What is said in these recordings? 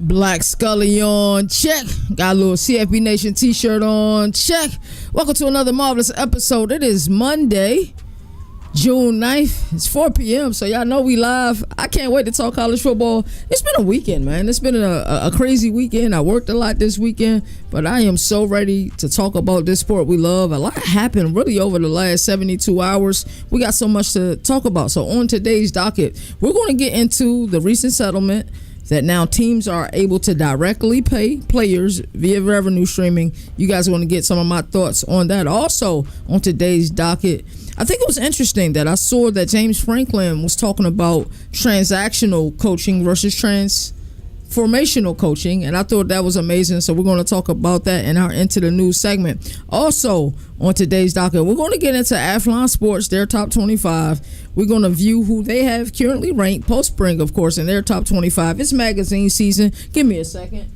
Black Scully on check. Got a little CFB Nation t-shirt on check. Welcome to another marvelous episode. It is Monday, June 9th. It's 4 p.m. so y'all know we live. I can't wait to talk college football. It's been a weekend, man. It's been a crazy weekend. I worked a lot this weekend, but I am so ready to talk about this sport we love. A lot happened really over the last 72 hours. We got so much to talk about. So on today's docket, we're going to get into the recent settlement that now teams are able to directly pay players via revenue streaming. You guys are going to get some of my thoughts on that. Also, on today's docket, I think it was interesting that I saw that James Franklin was talking about transactional coaching versus transformational coaching, and I thought that was amazing. So we're going to talk about that in our Into the News segment. Also, on today's docket, we're going to get into Athlon Sports, their top 25. We're going to view who they have currently ranked post-spring, of course, in their top 25. It's magazine season. Give me a second.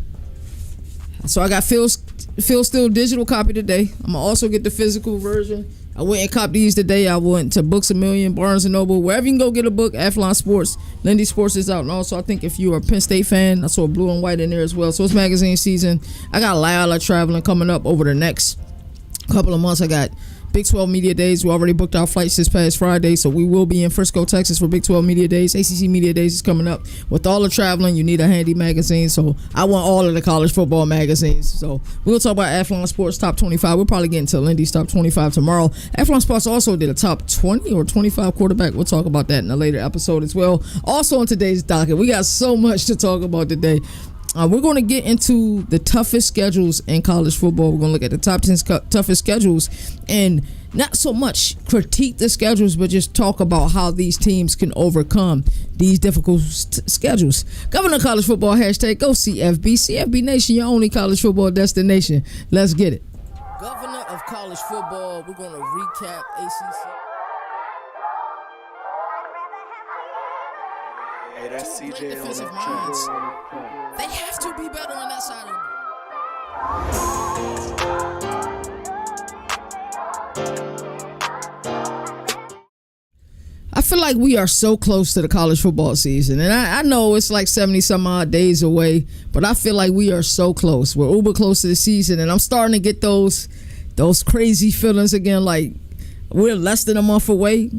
So I got Phil's Still digital copy today. I'm going to also get the physical version. I went and copped these today. I went to Books A Million, Barnes & Noble, wherever you can go get a book. Athlon Sports, Lindy Sports is out. And also, I think if you're a Penn State fan, I saw blue and white in there as well. So it's magazine season. I got a lot of traveling coming up over the next couple of months. I got Big 12 Media Days. We already booked our flights this past Friday, so we will be in Frisco, Texas for Big 12 Media Days. ACC Media Days is coming up. With all the traveling, you need a handy magazine, so I want all of the college football magazines. So we'll talk about Athlon Sports Top 25. We'll probably get into Lindy's Top 25 tomorrow. Athlon Sports also did a Top 20 or 25 quarterback. We'll talk about that in a later episode as well. Also on today's docket, we got so much to talk about today. We're going to get into the toughest schedules in college football. We're going to look at the top 10 toughest schedules and not so much critique the schedules, but just talk about how these teams can overcome these difficult schedules. Governor of College Football, hashtag go CFB. CFB Nation, your only college football destination. Let's get it. Governor of College Football, we're going to recap ACC. Hey, that's CJ defensive on minds. They have to be better on that side of it. I feel like we are so close to the college football season, and I know it's like 70 some odd days away, but I feel like we are so close. We're uber close to the season, and I'm starting to get those crazy feelings again, like we're less than a month away,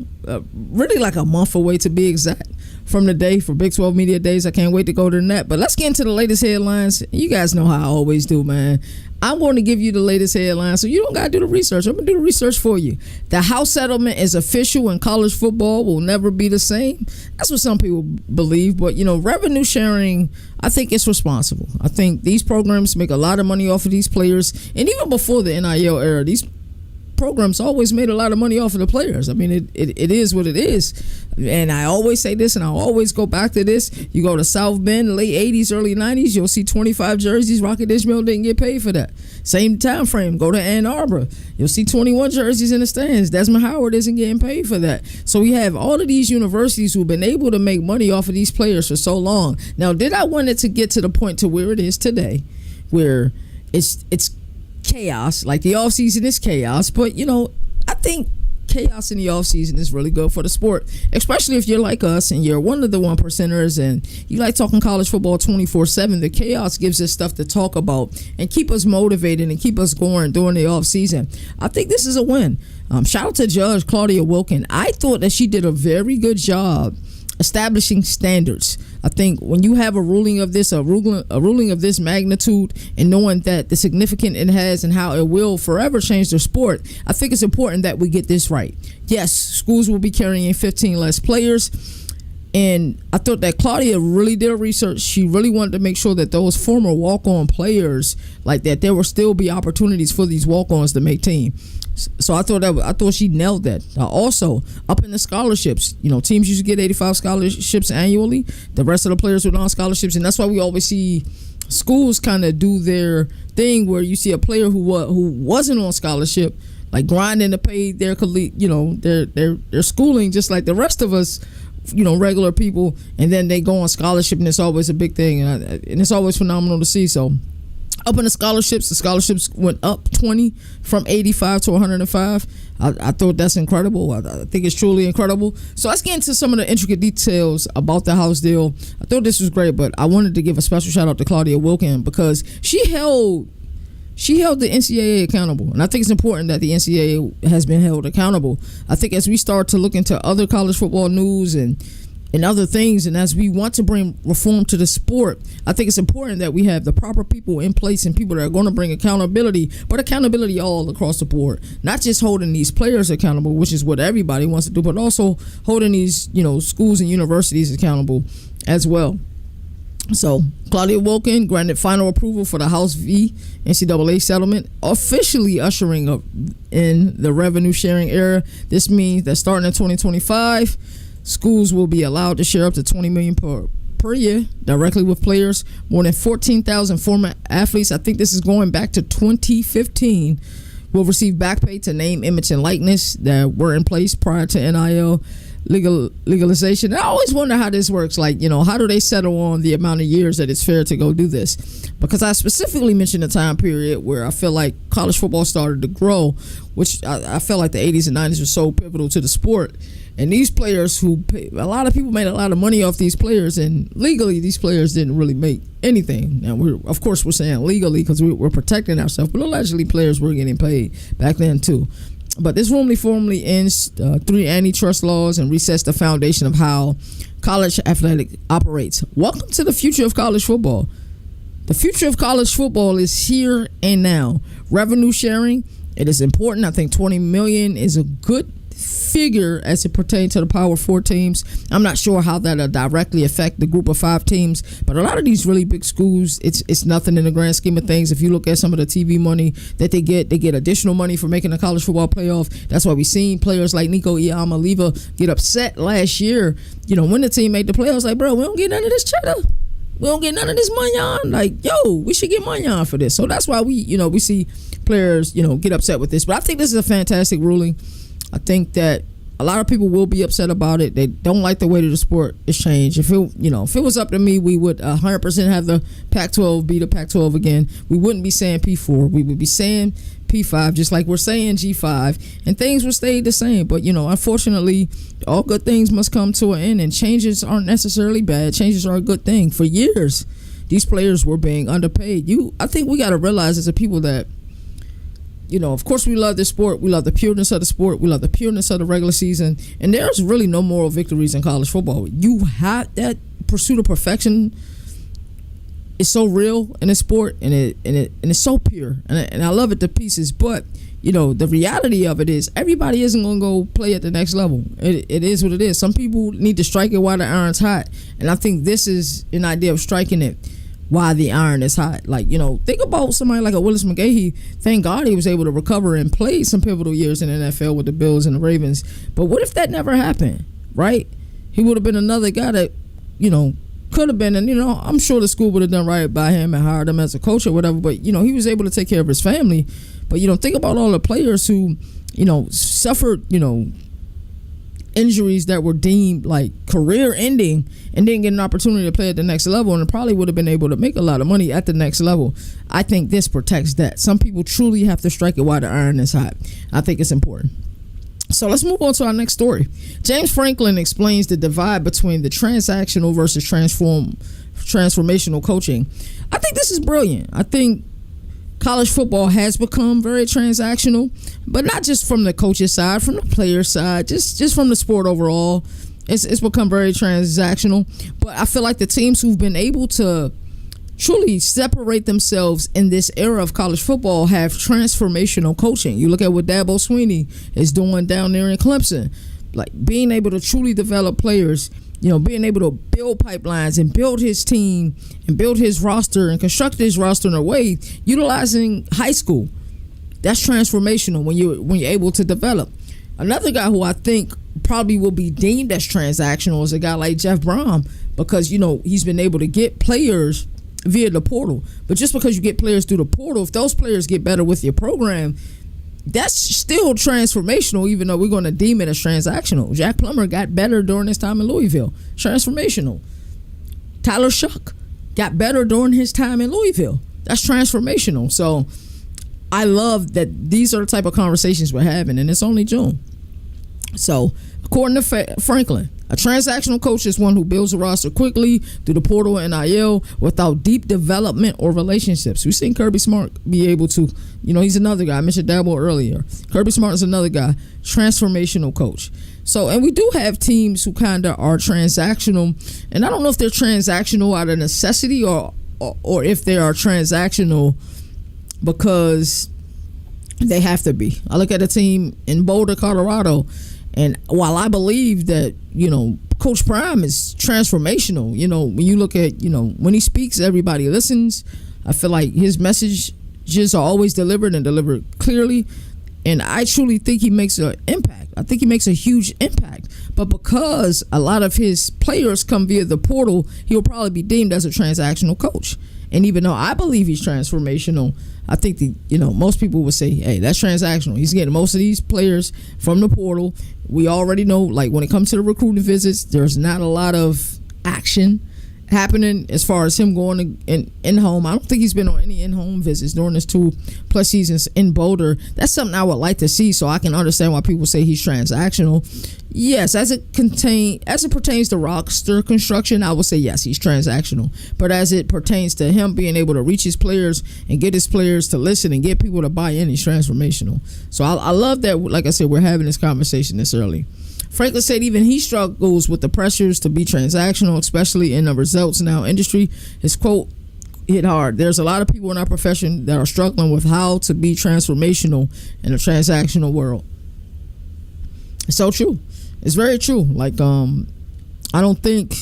really like a month away to be exact, from the day for Big 12 Media Days. I can't wait to go to the net. But let's get into the latest headlines. You guys know how I always do, man. I'm going to give you the latest headlines, so you don't got to do the research. I'm going to do the research for you. The House settlement is official, and college football will never be the same. That's what some people believe. But, revenue sharing, I think it's responsible. I think these programs make a lot of money off of these players. And even before the NIL era, these programs always made a lot of money off of the players. I mean, it is what it is. And I always say this, and I'll always go back to this. You go to South Bend, late 80s, early 90s, you'll see 25 jerseys. Rocket Ishmael didn't get paid for that. Same time frame. Go to Ann Arbor. You'll see 21 jerseys in the stands. Desmond Howard isn't getting paid for that. So we have all of these universities who've been able to make money off of these players for so long. Now, did I want it to get to the point to where it is today, where it's chaos, like the offseason is chaos, but I think chaos in the offseason is really good for the sport, especially if you're like us and you're one of the 1%ers and you like talking college football 24/7. The chaos gives us stuff to talk about and keep us motivated and keep us going during the offseason. I think this is a win. Shout out to Judge Claudia Wilkin. I thought that she did a very good job establishing standards. I think when you have a ruling of this magnitude, and knowing that the significance it has and how it will forever change the sport, I think it's important that we get this right. Yes, schools will be carrying 15 less players, and I thought that Claudia really did research. She really wanted to make sure that those former walk-on players, like that, there will still be opportunities for these walk-ons to make team. So I thought she nailed that. Also, up in the scholarships, teams used to get 85 scholarships annually. The rest of the players were on scholarships, and that's why we always see schools kind of do their thing where you see a player who wasn't on scholarship, like grinding to pay their their schooling just like the rest of us, regular people, and then they go on scholarship, and it's always a big thing, and it's always phenomenal to see. So Up in the scholarships went up 20 from 85 to 105. I thought that's incredible. I think it's truly incredible. So let's get into some of the intricate details about the house deal. I thought this was great, but I wanted to give a special shout out to Claudia Wilkin because she held the NCAA accountable. And I think it's important that the NCAA has been held accountable. I think as we start to look into other college football news and other things, and as we want to bring reform to the sport, I think it's important that we have the proper people in place and people that are going to bring accountability, but accountability all across the board. Not just holding these players accountable, which is what everybody wants to do, but also holding these, schools and universities accountable as well. So Claudia Wilkin granted final approval for the House v. NCAA settlement, officially ushering up in the revenue sharing era. This means that starting in 2025, schools will be allowed to share up to $20 million per year directly with players. More than 14,000 former athletes, I think this is going back to 2015, will receive back pay to name, image, and likeness that were in place prior to NIL legalization. I always wonder how this works. Like, how do they settle on the amount of years that it's fair to go do this? Because I specifically mentioned a time period where I feel like college football started to grow, which I felt like the 80s and 90s were so pivotal to the sport. And these players a lot of people made a lot of money off these players, and legally these players didn't really make anything. Now, we're saying legally because we're protecting ourselves, but allegedly players were getting paid back then too. But this ruling formally ends 3 antitrust laws and resets the foundation of how college athletic operates. Welcome to the future of college football. The future of college football is here and now. Revenue sharing, it is important. I think $20 million is a good figure as it pertains to the Power 4 teams. I'm not sure how that'll directly affect the group of 5 teams, but a lot of these really big schools, it's nothing in the grand scheme of things. If you look at some of the TV money that they get additional money for making the college football playoff. That's why we've seen players like Nico Iamaleava get upset last year, when the team made the playoffs. Like, bro, we don't get none of this cheddar. We don't get none of this money on. Like, we should get money on for this. So that's why we see players, get upset with this. But I think this is a fantastic ruling. I think that a lot of people will be upset about it. They don't like the way that the sport is changed. If it was up to me, we would 100% have the Pac-12 be the Pac-12 again. We wouldn't be saying P4. We would be saying P5, just like we're saying G5, and things would stay the same. But unfortunately, all good things must come to an end, and changes aren't necessarily bad. Changes are a good thing. For years, these players were being underpaid. I think we got to realize as a people that, of course we love this sport. We love the pureness of the sport. We love the pureness of the regular season. And there's really no moral victories in college football. You have that pursuit of perfection is so real in this sport, and it's so pure. And I love it to pieces. But, the reality of it is everybody isn't going to go play at the next level. It is what it is. Some people need to strike it while the iron's hot. And I think this is an idea of striking it while the iron is hot. Like, think about somebody like a Willis McGahee. Thank God he was able to recover and play some pivotal years in the NFL with the Bills and the Ravens. But what if that never happened, right? He would have been another guy that, could have been, and, I'm sure the school would have done right by him and hired him as a coach or whatever. But, he was able to take care of his family. But, think about all the players who, suffered, injuries that were deemed like career ending and didn't get an opportunity to play at the next level, and probably would have been able to make a lot of money at the next level. I think this protects that. Some people truly have to strike it while the iron is hot. I think it's important. So let's move on to our next story. James Franklin explains the divide between the transactional versus transformational coaching. I think this is brilliant. I think college football has become very transactional, but not just from the coach's side, from the player's side, just from the sport overall. It's become very transactional. But I feel like the teams who've been able to truly separate themselves in this era of college football have transformational coaching. You look at what Dabo Swinney is doing down there in Clemson, like being able to truly develop players, being able to build pipelines and build his team and build his roster and construct his roster in a way utilizing high school. That's transformational when you're able to develop. Another guy who I think probably will be deemed as transactional is a guy like Jeff Brom, because he's been able to get players via the portal. But just because you get players through the portal, if those players get better with your program, that's still transformational, even though we're going to deem it as transactional. Jack Plummer got better during his time in Louisville. Transformational. Tyler Shuck got better during his time in Louisville. That's transformational. So I love that these are the type of conversations we're having, and it's only June. So according to Franklin, a transactional coach is one who builds a roster quickly through the portal and NIL without deep development or relationships. We've seen Kirby Smart be able to, he's another guy. I mentioned Dabo earlier. Kirby Smart is another guy, transformational coach. So, and we do have teams who kind of are transactional, and I don't know if they're transactional out of necessity or if they are transactional because they have to be. I look at a team in Boulder, Colorado, and while I believe that, Coach Prime is transformational, when you look at, when he speaks, everybody listens. I feel like his messages are always delivered and delivered clearly. And I truly think he makes an impact. I think he makes a huge impact. But because a lot of his players come via the portal, he'll probably be deemed as a transactional coach. And even though I believe he's transformational, I think most people would say, hey, that's transactional. He's getting most of these players from the portal. We already know, like, when it comes to the recruiting visits, there's not a lot of action happening as far as him going in-home. I don't think he's been on any in-home visits during his 2+ seasons in Boulder. That's something I would like to see so I can understand why people say he's transactional. Yes, as it pertains to roster construction, I would say yes, he's transactional. But as it pertains to him being able to reach his players and get his players to listen and get people to buy in, he's transformational. So I love that, like I said, we're having this conversation this early. Franklin said even he struggles with the pressures to be transactional, especially in the results now industry. His quote hit hard. There's a lot of people in our profession that are struggling with how to be transformational in a transactional world. It's so true. It's very true. Like, I don't think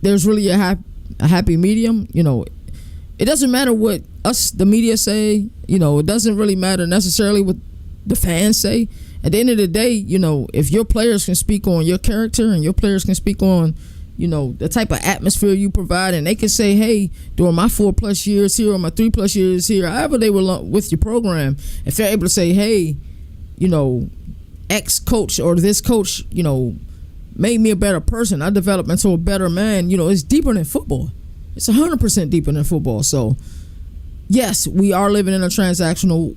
there's really a happy medium. It doesn't matter what us, the media, say. It doesn't really matter necessarily what the fans say. At the end of the day, if your players can speak on your character and your players can speak on, the type of atmosphere you provide, and they can say, hey, during my 4+ years here or my 3+ years here, however they were with your program, if they're able to say, hey, X coach or this coach, made me a better person, I developed into a better man, it's deeper than football. It's 100% deeper than football. So, yes, we are living in a transactional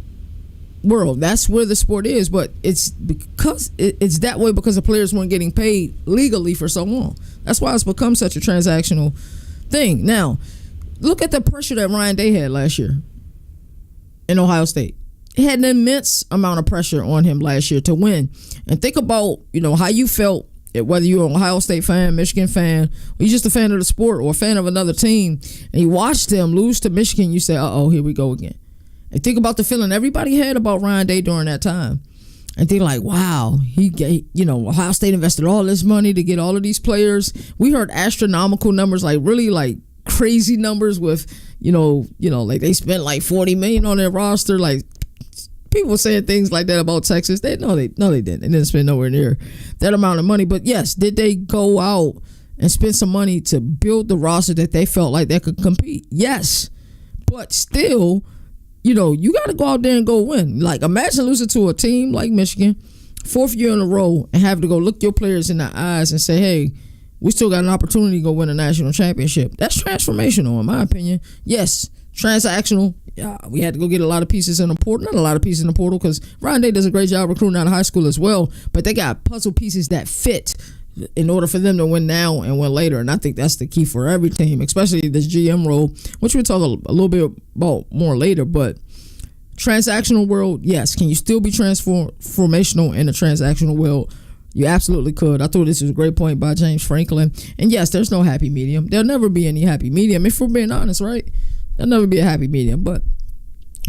world. That's where the sport is, but it's because it's that way because the players weren't getting paid legally for so long. That's why it's become such a transactional thing. Now, look at the pressure that Ryan Day had last year in Ohio State. He had an immense amount of pressure on him last year to win. And think about, how you felt, whether you're an Ohio State fan, Michigan fan, or you're just a fan of the sport or a fan of another team, and you watched them lose to Michigan, you say, uh-oh, here we go again. And think about the feeling everybody had about Ryan Day during that time. And think like, wow, Ohio State invested all this money to get all of these players. We heard astronomical numbers, like really like crazy numbers with, like they spent like $40 million on their roster. Like people saying things like that about Texas. They didn't. They didn't spend nowhere near that amount of money. But yes, did they go out and spend some money to build the roster that they felt like they could compete? Yes. But still, you got to go out there and go win. Like, imagine losing to a team like Michigan, 4th year in a row, and having to go look your players in the eyes and say, hey, we still got an opportunity to go win a national championship. That's transformational, in my opinion. Yes, transactional. Yeah, we had to go get a lot of pieces in the portal. Not a lot of pieces in the portal because Ryan Day does a great job recruiting out of high school as well, but they got puzzle pieces that fit in order for them to win now and win later. And I think that's the key for every team, especially this GM role, which we'll talk a little bit about more later. But transactional world, yes. Can you still be transformational in a transactional world? You absolutely could. I thought this was a great point by James Franklin. And yes, there's no happy medium. There'll never be any happy medium. If we're being honest, right? There'll never be a happy medium. But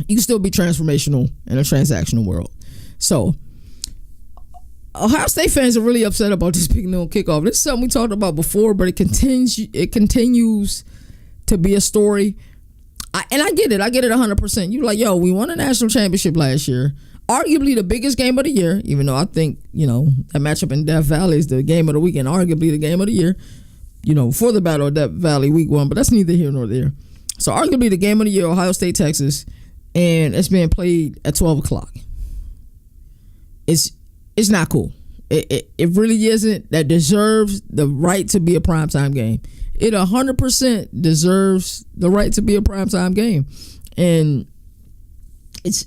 you can still be transformational in a transactional world. So Ohio State fans are really upset about this big noon kickoff. This is something we talked about before, but it continues to be a story. I get it. I get it 100%. You're like, yo, we won a national championship last year. Arguably the biggest game of the year, even though I think, that matchup in Death Valley is the game of the week and arguably the game of the year, for the Battle of Death Valley week 1, but that's neither here nor there. So arguably the game of the year, Ohio State, Texas, and it's being played at 12 o'clock. It's not cool. It really isn't. That deserves the right to be a primetime game. It 100% deserves the right to be a primetime game. And it's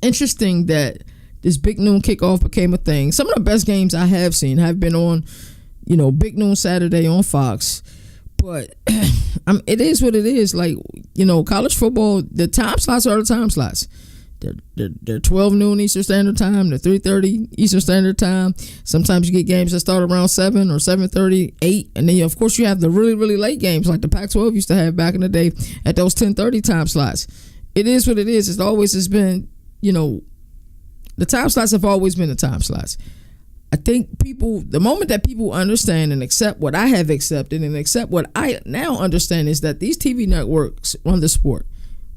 interesting that this big noon kickoff became a thing. Some of the best games I have seen have been on, big noon Saturday on Fox. But it is what it is. Like, college football, the time slots are the time slots. They're 12 noon Eastern Standard Time. They're 3:30 Eastern Standard Time. Sometimes you get games that start around 7 or 7:30, 8. And then, of course, you have the really, really late games like the Pac-12 used to have back in the day at those 10:30 time slots. It is what it is. It always has been, the time slots have always been the time slots. I think the moment that people understand and accept what I have accepted and accept what I now understand is that these TV networks run the sport.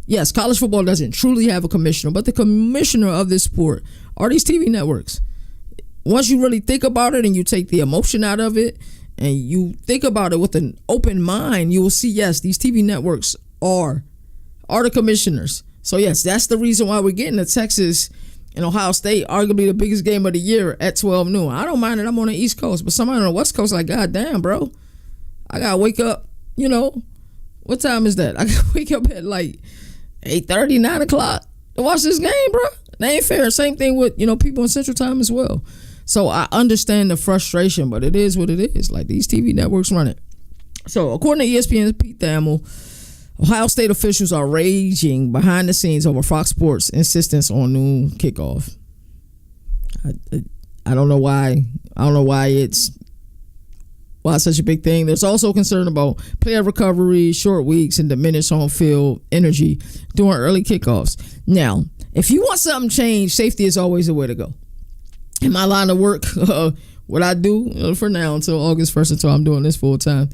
Yes, college football doesn't truly have a commissioner, but the commissioner of this sport are these TV networks. Once you really think about it and you take the emotion out of it and you think about it with an open mind, you will see, yes, these TV networks are the commissioners. So, yes, that's the reason why we're getting the Texas and Ohio State, arguably the biggest game of the year at 12 noon. I don't mind it. I'm on the East Coast, but somebody on the West Coast like, God damn, bro. I got to wake up, what time is that? I got to wake up at like 8:30, 9 o'clock to watch this game, bro. That ain't fair. Same thing with, people in Central Time as well. So I understand the frustration, but it is what it is. Like, these TV networks run it. So according to ESPN's Pete Thamel, Ohio State officials are raging behind the scenes over Fox Sports' insistence on noon kickoff. I don't know why. I don't know why it's such a big thing. There's also concern about player recovery, short weeks, and diminished home field energy during early kickoffs. Now, if you want something changed, safety is always the way to go. In my line of work, what I do for now until August 1st, until I'm doing this full time,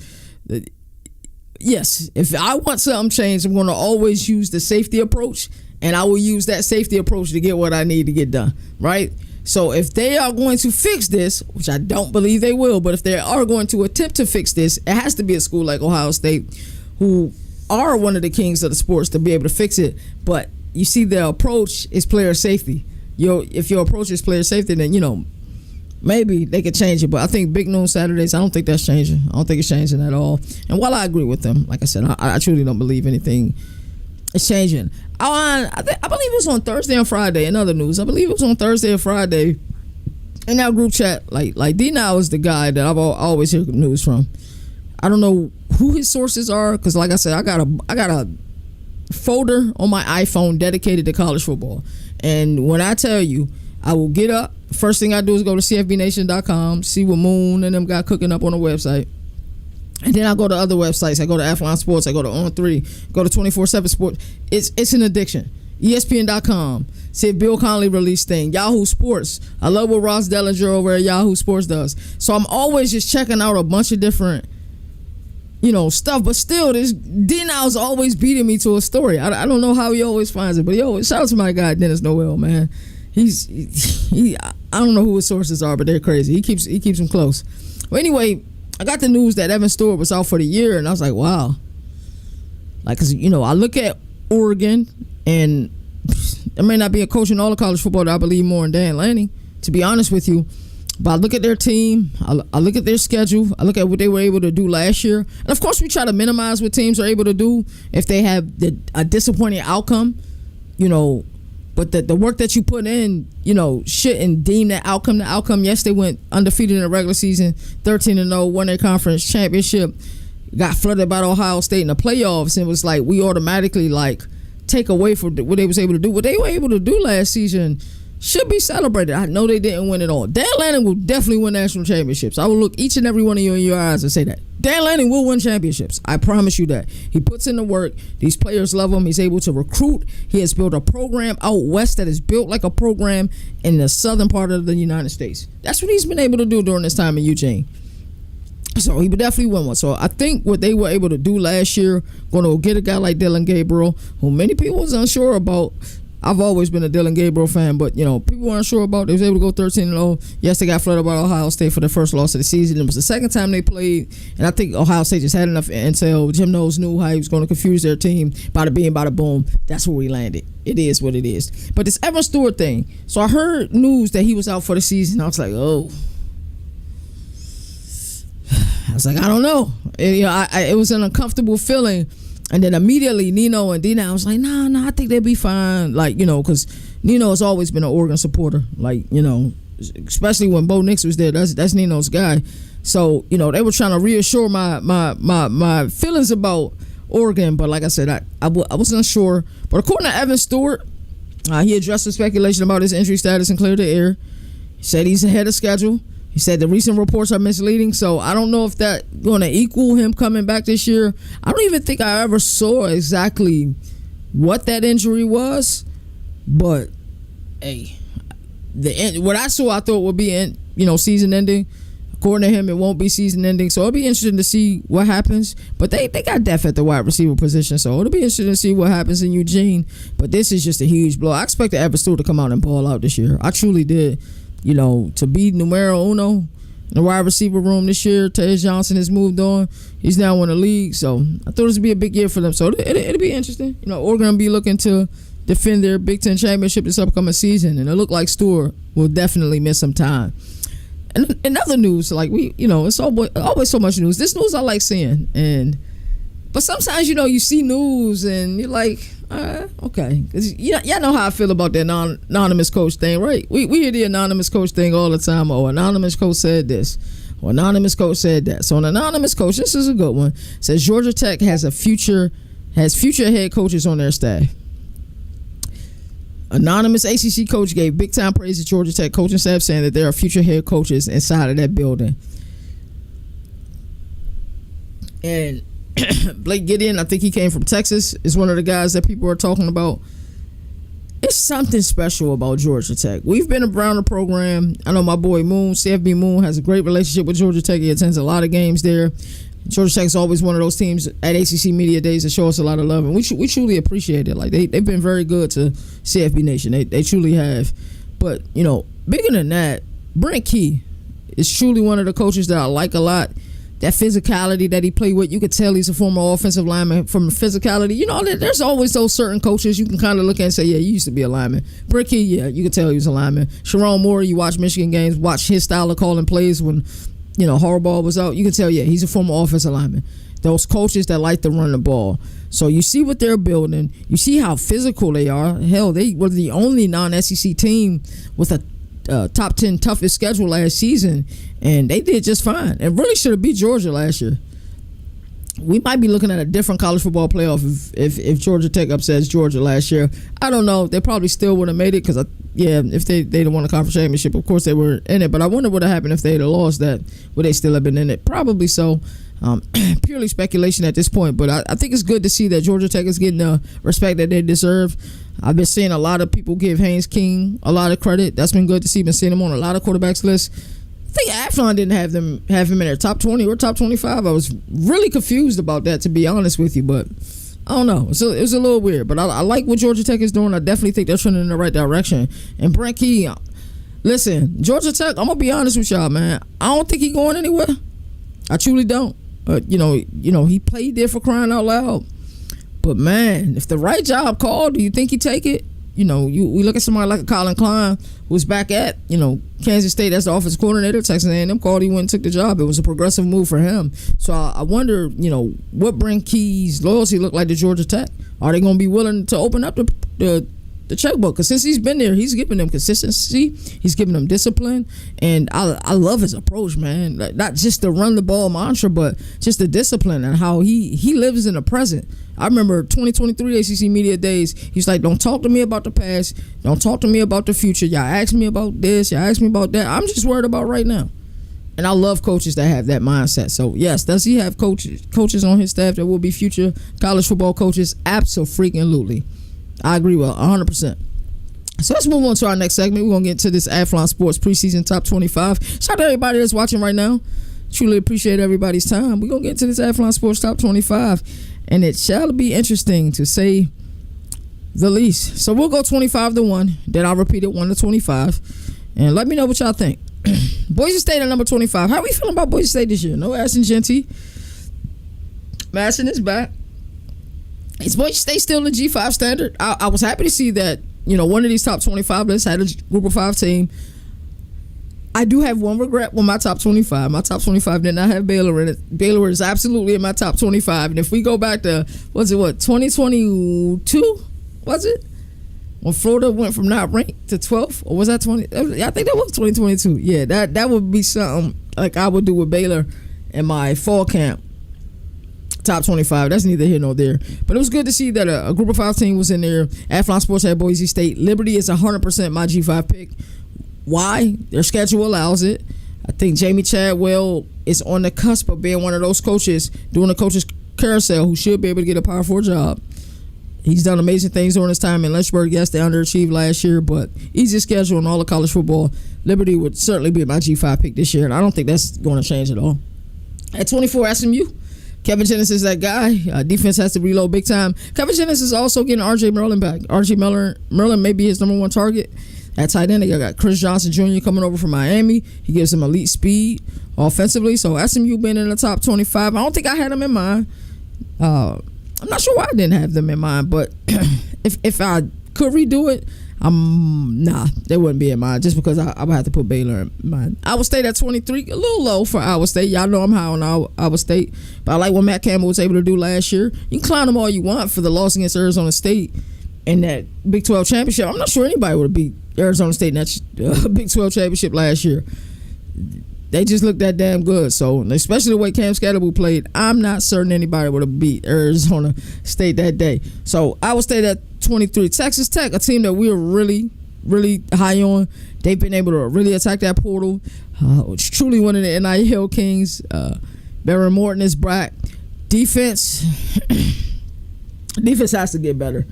yes, if I want something changed, I'm going to always use the safety approach, and I will use that safety approach to get what I need to get done, right? So if they are going to fix this, which I don't believe they will, but if they are going to attempt to fix this, it has to be a school like Ohio State, who are one of the kings of the sports, to be able to fix it. But you see, the approach is player safety. If your approach is player safety, then, maybe they could change it. But I think big noon Saturdays, I don't think that's changing. I don't think it's changing at all. And while I agree with them, like I said, I truly don't believe anything is changing. I believe it was on Thursday and Friday. In other news, I believe it was on Thursday or Friday in our group chat. Like D Now is the guy that I've always hear news from. I don't know who his sources are, because like I said, I got a folder on my iPhone dedicated to college football. And when I tell you, I will get up, first thing I do is go to CFBNation.com, see what Moon and them got cooking up on the website. And then I go to other websites. I go to Athlon Sports. I go to On3. Go to 24/7 Sports. It's an addiction. ESPN.com. See if Bill Connolly released thing. Yahoo Sports. I love what Ross Dellinger over at Yahoo Sports does. So I'm always just checking out a bunch of different, stuff. But still, this D-Now's always beating me to a story. I don't know how he always finds it. But shout out to my guy, Dennis Noel, man. I don't know who his sources are, but they're crazy. He keeps them close. Well, anyway, I got the news that Evan Stewart was out for the year, and I was like, wow. Like, cause I look at Oregon, and there may not be a coach in all of college football that I believe more in Dan Lanning, to be honest with you. But I look at their team, I look at their schedule, I look at what they were able to do last year, and of course we try to minimize what teams are able to do if they have a disappointing outcome, But the work that you put in, shouldn't deem that outcome the outcome. Yes, they went undefeated in the regular season, 13-0, won their conference championship, got flooded by Ohio State in the playoffs, and it was like we automatically take away from what they was able to do. What they were able to do last season should be celebrated. I know they didn't win it all. Dan Lanning will definitely win national championships. I will look each and every one of you in your eyes and say that. Dan Lanning will win championships. I promise you that. He puts in the work. These players love him. He's able to recruit. He has built a program out west that is built like a program in the southern part of the United States. That's what he's been able to do during this time in Eugene. So he would definitely win one. So I think what they were able to do last year, going to get a guy like Dylan Gabriel, who many people was unsure about. I've always been a Dylan Gabriel fan, but people weren't sure about. They was able to go 13-0. Yes, they got flooded by Ohio State for their first loss of the season. It was the second time they played, and I think Ohio State just had enough intel. Jim Knowles knew how he was going to confuse their team. Bada bing, bada boom. That's where we landed. It is what it is. But this Evan Stewart thing. So I heard news that he was out for the season. I was like, oh. I was like, I don't know. It was an uncomfortable feeling And then immediately Nino and Dina, I was like, nah, I think they'll be fine. Like, because Nino has always been an Oregon supporter. Like, especially when Bo Nix was there, that's Nino's guy. So, they were trying to reassure my feelings about Oregon. But like I said, I wasn't sure. But according to Evan Stewart, he addressed the speculation about his injury status and cleared the air. He said he's ahead of schedule. He said the recent reports are misleading, so I don't know if that's going to equal him coming back this year. I don't even think I ever saw exactly what that injury was, but hey, what I saw I thought would be season ending. According to him, it won't be season ending, so it'll be interesting to see what happens. But they got depth at the wide receiver position, so it'll be interesting to see what happens in Eugene. But this is just a huge blow. I expected Evan Stewart to come out and ball out this year. I truly did. To be numero uno in the wide receiver room this year. Tej Johnson has moved on. He's now in the league, so I thought this would be a big year for them. So it'll be interesting. Oregon will be looking to defend their Big Ten championship this upcoming season, and it looked like Stewart will definitely miss some time. And in other news, like it's always so much news. This news I like seeing, but sometimes you see news and you're like, okay, because y'all know how I feel about that anonymous coach thing, right? We hear the anonymous coach thing all the time. Oh, anonymous coach said this, or anonymous coach said that. So an anonymous coach, this is a good one, says Georgia Tech has future head coaches on their staff. Anonymous ACC coach gave big time praise to Georgia Tech coaching staff, saying that there are future head coaches inside of that building. And Blake Gideon, I think he came from Texas, is one of the guys that people are talking about. It's something special about Georgia Tech. We've been around the program. I know my boy Moon, CFB Moon, has a great relationship with Georgia Tech. He attends a lot of games there. Georgia Tech is always one of those teams at ACC Media Days that show us a lot of love, and we truly appreciate it. Like they've been very good to CFB Nation. They truly have. But bigger than that, Brent Key is truly one of the coaches that I like a lot. That physicality that he played with, you could tell he's a former offensive lineman. From physicality, there's always those certain coaches you can kind of look at and say, yeah, you used to be a lineman. Brent Key, yeah, you could tell he was a lineman. Sharon Moore, you watch Michigan games, watch his style of calling plays when Harbaugh was out. You can tell, yeah, he's a former offensive lineman. Those coaches that like to run the ball. So you see what they're building. You see how physical they are. Hell, they were the only non-SEC team with a top 10 toughest schedule last season, and they did just fine. And really should have beat Georgia last year. We might be looking at a different college football playoff if Georgia Tech upsets Georgia last year. I don't know. They probably still would have made it because, if they'd won the conference championship, of course they were in it. But I wonder what would have happened if they'd have lost that. Would they still have been in it? Probably so. Purely speculation at this point. But I think it's good to see that Georgia Tech is getting the respect that they deserve. I've been seeing a lot of people give Haynes King a lot of credit. That's been good to see. Been seeing him on a lot of quarterbacks lists. I think Athlon didn't have him in their top 20 or top 25. I was really confused about that, to be honest with you, but I don't know. So it was a little weird, but I like what Georgia Tech is doing. I definitely think they're trending in the right direction. And Brent Key, listen, Georgia Tech, I'm gonna be honest with y'all, man. I don't think he's going anywhere. I truly don't. He played there for crying out loud. But man, if the right job called, do you think he'd take it? We look at somebody like a Colin Klein, who's back at, Kansas State as the offensive coordinator. Texas A&M called, he went and took the job. It was a progressive move for him. So I wonder, what Brent Key's loyalty look like to Georgia Tech? Are they going to be willing to open up the checkbook? Because since he's been there, he's given them consistency. He's given them discipline. And I love his approach, man. Not just the run the ball mantra, but just the discipline and how he lives in the present. I remember 2023 ACC Media Days. He's like, don't talk to me about the past. Don't talk to me about the future. Y'all ask me about this. Y'all ask me about that. I'm just worried about right now. And I love coaches that have that mindset. So, yes, does he have coaches on his staff that will be future college football coaches? Absolutely. I agree with 100%. So let's move on to our next segment. We're going to get into this Athlon Sports preseason top 25. Shout out to everybody that's watching right now. Truly appreciate everybody's time. We're going to get into this Athlon Sports top 25. And it shall be interesting, to say the least. So we'll go 25-1. Then I'll repeat it 1-25. And let me know what y'all think. Boise State at number 25. How are we feeling about Boise State this year? No Ashton Genty. Madison is back. Is Boise State still in the G5 standard? I was happy to see that, one of these top 25 lists had a group of 5 team. I do have one regret with my top 25. My top 25 did not have Baylor in it. Baylor is absolutely in my top 25. And if we go back to, 2022? Was it? When Florida went from not ranked to 12th? Or was that 20? I think that was 2022. Yeah, that would be something like I would do with Baylor in my fall camp. Top 25. That's neither here nor there. But it was good to see that a group of 5 team was in there. Athlon Sports had Boise State. Liberty is 100% my G5 pick. Why? Their schedule allows it. I think Jamie Chadwell is on the cusp of being one of those coaches doing the coaches carousel who should be able to get a Power 4 job. He's done amazing things during his time in Lynchburg. Yes, they underachieved last year, but easiest schedule in all of college football. Liberty would certainly be my G5 pick this year, and I don't think that's going to change at all. At 24, SMU. Kevin Jennings is that guy. Defense has to reload big time. Kevin Jennings is also getting R.J. Merlin back. R.J. Merlin may be his number 1 target. At tight end, they got Chris Johnson Jr. coming over from Miami. He gives them elite speed offensively. So SMU being in the top 25. I don't think I had them in mind. I'm not sure why I didn't have them in mind, but if I could redo it, they wouldn't be in mind just because I would have to put Baylor in mind. Iowa State at 23, a little low for Iowa State. Y'all know I'm high on Iowa State, but I like what Matt Campbell was able to do last year. You can clown them all you want for the loss against Arizona State in that Big 12 championship. I'm not sure anybody would have beat Arizona State in that Big 12 championship last year. They just looked that damn good. So, especially the way Cam Scatterbull played, I'm not certain anybody would have beat Arizona State that day. So, Iowa State at 23. Texas Tech, a team that we're really, really high on. They've been able to really attack that portal. It's truly one of the NIL kings. Baron Morton is back. Defense has to get better.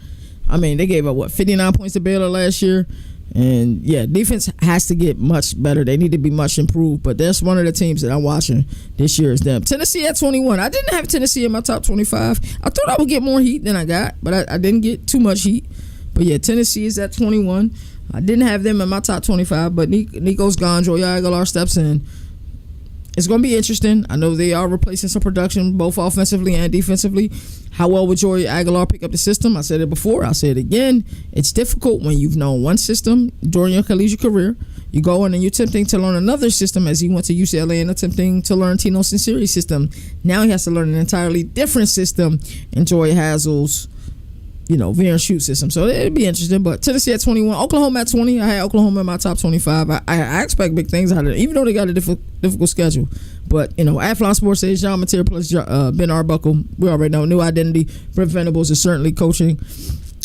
I mean, they gave up, 59 points to Baylor last year? And yeah, defense has to get much better. They need to be much improved. But that's one of the teams that I'm watching this year is them. Tennessee at 21. I didn't have Tennessee in my top 25. I thought I would get more heat than I got, but I didn't get too much heat. But yeah, Tennessee is at 21. I didn't have them in my top 25, but Nico's gone. Joey Aguilar steps in. It's going to be interesting. I know they are replacing some production, both offensively and defensively. How well would Joey Aguilar pick up the system? I said it before. I'll say it again. It's difficult when you've known one system during your collegiate career. You go in and you're attempting to learn another system, as he went to UCLA and attempting to learn Tino Sinceri's system. Now he has to learn an entirely different system in Joey Hazel's, veer and shoot system. So it'd be interesting. But Tennessee at 21, Oklahoma at 20. I had Oklahoma in my top 25. I expect big things out of it, even though they got a difficult schedule. But Athlon Sports says John Mateer plus Ben Arbuckle. We already know new identity. Brent Venables is certainly coaching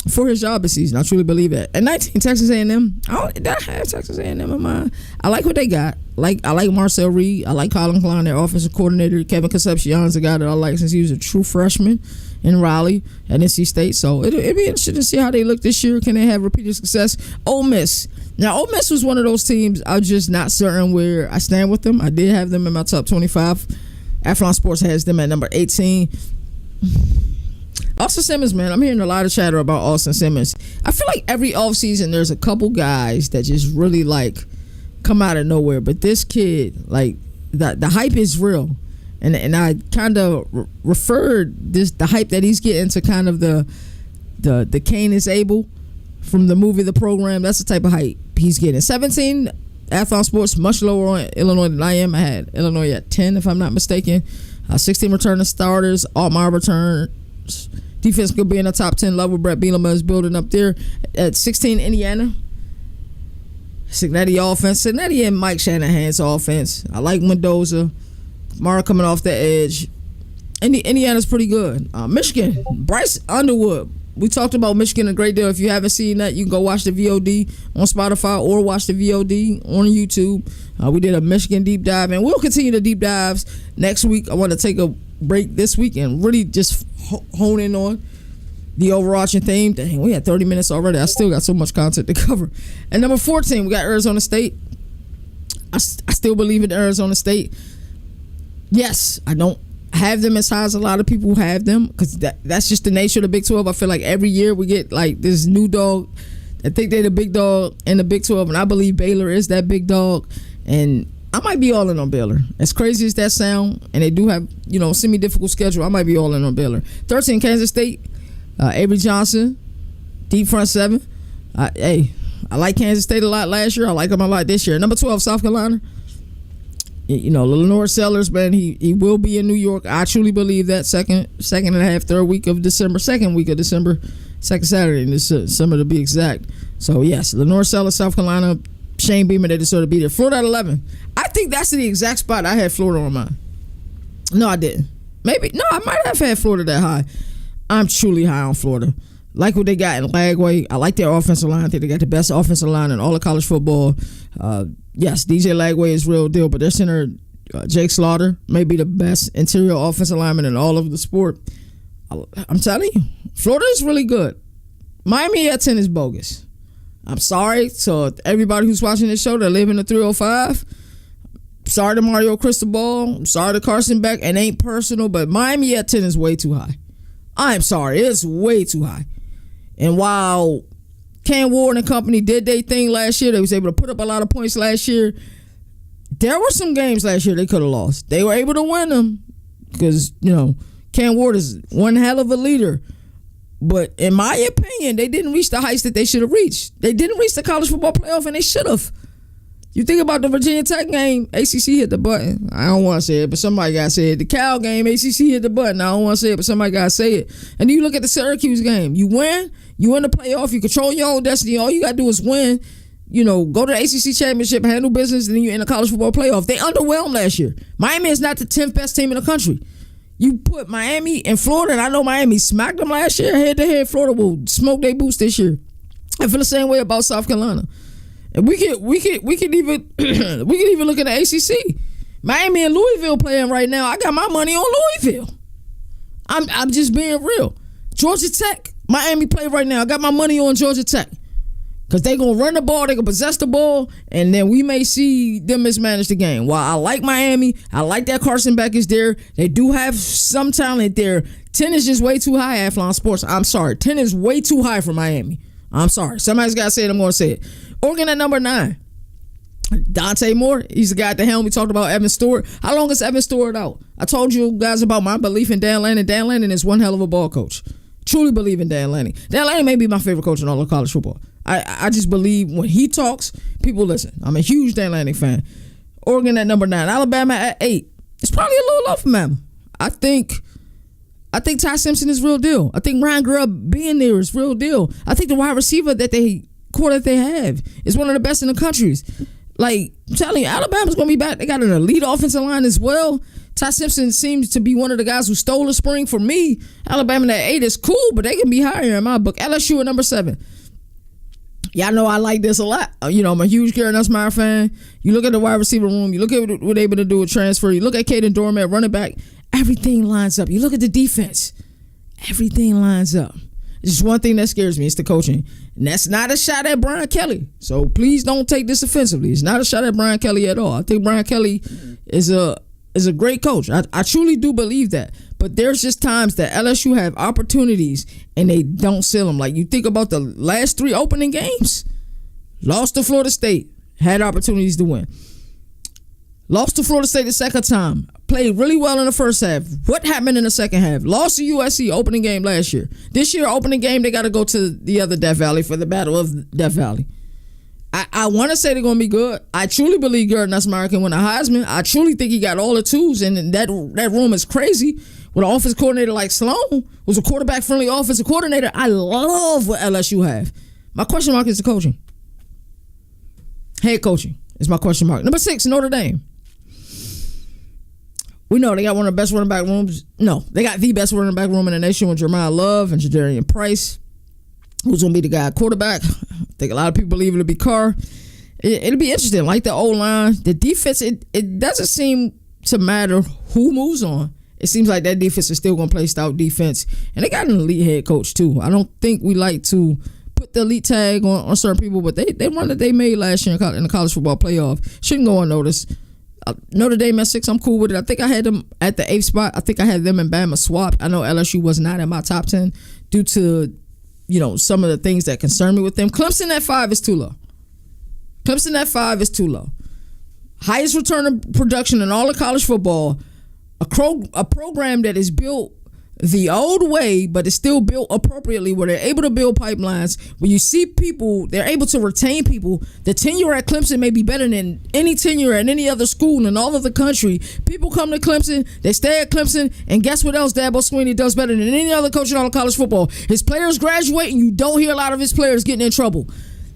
for his job this season. I truly believe that. At 19, Texas A&M. I have Texas A&M in mind. I like what they got. I like Marcel Reed. I like Colin Klein, their offensive coordinator. Kevin Concepcion's a guy that I like since he was a true freshman in Raleigh at NC State. So it'd be interesting to see how they look this year. Can they have repeated success? Ole Miss. Now, Ole Miss was one of those teams I'm just not certain where I stand with them. I did have them in my top 25. Athlon Sports has them at number 18. Austin Simmons, man. I'm hearing a lot of chatter about Austin Simmons. I feel like every offseason there's a couple guys that just really, come out of nowhere. But this kid, the hype is real. And I kind of referred the hype that he's getting to kind of the Cain is Abel from the movie The Program. That's the type of hype he's getting. 17, Athlon Sports, much lower on Illinois than I am. I had Illinois at 10, if I'm not mistaken. 16 returning starters, Altmaier returns. Defense could be in the top 10 level. Brett Bielema is building up there. At 16, Indiana. Cincinnati offense. Cincinnati and Mike Shanahan's offense. I like Mendoza. Mara coming off the edge. Indiana's pretty good. Michigan, Bryce Underwood. We talked about Michigan a great deal. If you haven't seen that, you can go watch the VOD on Spotify or watch the VOD on YouTube. We did a Michigan deep dive, and we'll continue the deep dives next week. I want to take a break this week and really just hone in on the overarching theme. Dang, we had 30 minutes already. I still got so much content to cover. And number 14, we got Arizona State. I still believe in Arizona State. Yes, I don't have them as high as a lot of people have them because that's just the nature of the Big 12. I feel like every year we get this new dog. I think they're the big dog in the Big 12, and I believe Baylor is that big dog. And I might be all in on Baylor. As crazy as that sound, and they do have semi-difficult schedule, I might be all in on Baylor. 13, Kansas State, Avery Johnson, deep front seven. I I like Kansas State a lot last year. I like them a lot this year. Number 12, South Carolina. Lenore Sellers, man, he will be in New York. I truly believe that second and a half, third week of December, second Saturday in December to be exact. So, yes, Lenore Sellers, South Carolina, Shane Beamer, they deserve to be there. Florida at 11. I think that's the exact spot I had Florida on mine. No, I didn't. Maybe. No, I might have had Florida that high. I'm truly high on Florida. Like what they got in Lagway. I like their offensive line. I think they got the best offensive line in all of college football. Yes, DJ Lagway is real deal, but their center, Jake Slaughter, may be the best interior offensive lineman in all of the sport. I'm telling you, Florida is really good. Miami at 10 is bogus. I'm sorry to everybody who's watching this show that live in the 305. Sorry to Mario Cristobal. I'm sorry to Carson Beck. It ain't personal, but Miami at 10 is way too high. I'm sorry. It's way too high. And while Cam Ward and company did their thing last year, they was able to put up a lot of points last year. There were some games last year they could have lost. They were able to win them because, Cam Ward is one hell of a leader. But in my opinion, they didn't reach the heights that they should have reached. They didn't reach the college football playoff, and they should have. You think about the Virginia Tech game, ACC hit the button. I don't want to say it, but somebody got to say it. The Cal game, ACC hit the button. I don't want to say it, but somebody got to say it. And then you look at the Syracuse game. You win the playoff, you control your own destiny. All you got to do is win, go to the ACC championship, handle business, and then you're in the college football playoff. They underwhelmed last year. Miami is not the 10th best team in the country. You put Miami and Florida, and I know Miami smacked them last year, head-to-head. Florida will smoke their boots this year. I feel the same way about South Carolina. And we could even look at the ACC. Miami and Louisville playing right now. I got my money on Louisville. I'm just being real. Georgia Tech, Miami play right now. I got my money on Georgia Tech because they gonna run the ball, they gonna possess the ball, and then we may see them mismanage the game. While I like Miami, I like that Carson Beck is there. They do have some talent there. 10 is just way too high. Athlon Sports. I'm sorry. 10 is way too high for Miami. I'm sorry. Somebody's got to say it. I'm going to say it. Oregon at number 9. Dante Moore. He's the guy at the helm. We talked about Evan Stewart. How long is Evan Stewart out? I told you guys about my belief in Dan Lanning. Dan Lanning is one hell of a ball coach. Truly believe in Dan Lanning. Dan Lanning may be my favorite coach in all of college football. I just believe when he talks, people listen. I'm a huge Dan Lanning fan. Oregon at number 9. Alabama at 8. It's probably a little low for them. I think Ty Simpson is real deal. I think Ryan Grubb being there is real deal. I think the wide receiver that they have is one of the best in the country. Like, I'm telling you, Alabama's going to be back. They got an elite offensive line as well. Ty Simpson seems to be one of the guys who stole the spring for me. Alabama at 8 is cool, but they can be higher in my book. LSU at number 7. Y'all know I like this a lot. I'm a huge Garrett Nussmeier fan. You look at the wide receiver room. You look at what they're able to do with transfer. You look at Caden Dorman, running back. Everything lines up. You look at the defense. Everything lines up. It's just one thing that scares me. It's the coaching. And that's not a shot at Brian Kelly. So please don't take this offensively. It's not a shot at Brian Kelly at all. I think Brian Kelly is a great coach. I truly do believe that. But there's just times that LSU have opportunities and they don't seal them. Like, you think about the last 3 opening games. Lost to Florida State. Had opportunities to win. Lost to Florida State the second time. Played really well in the first half. What happened in the second half? Lost to USC opening game last year. This year, opening game, they got to go to the other Death Valley for the Battle of Death Valley. I want to say they're going to be good. I truly believe Garrett Nussmeier can win a Heisman. I truly think he got all the tools, and that room is crazy. With an offensive coordinator like Sloan, who's a quarterback-friendly offensive coordinator, I love what LSU have. My question mark is the coaching. Head coaching is my question mark. Number 6, Notre Dame. We know they got one of the best running back rooms. No, they got the best running back room in the nation with Jeremiah Love and Jadarian Price, who's going to be the guy at quarterback. I think a lot of people believe it'll be Carr. It'll be interesting. Like the O-line, the defense, it doesn't seem to matter who moves on. It seems like that defense is still going to play stout defense. And they got an elite head coach, too. I don't think we like to put the elite tag on certain people, but they run that they made last year in the college football playoff. Shouldn't go unnoticed. Notre Dame at 6, I'm cool with it. I think I had them at the 8th spot. I think I had them and Bama swap. I know LSU was not in my top 10 due to, some of the things that concern me with them. Clemson at 5 is too low. Highest return of production in all of college football. A program that is built the old way, but it's still built appropriately where they're able to build pipelines. When you see people, they're able to retain people. The tenure at Clemson may be better than any tenure at any other school in all of the country. People come to Clemson, they stay at Clemson, and guess what else Dabo Swinney does better than any other coach in all of college football? His players graduate, and you don't hear a lot of his players getting in trouble.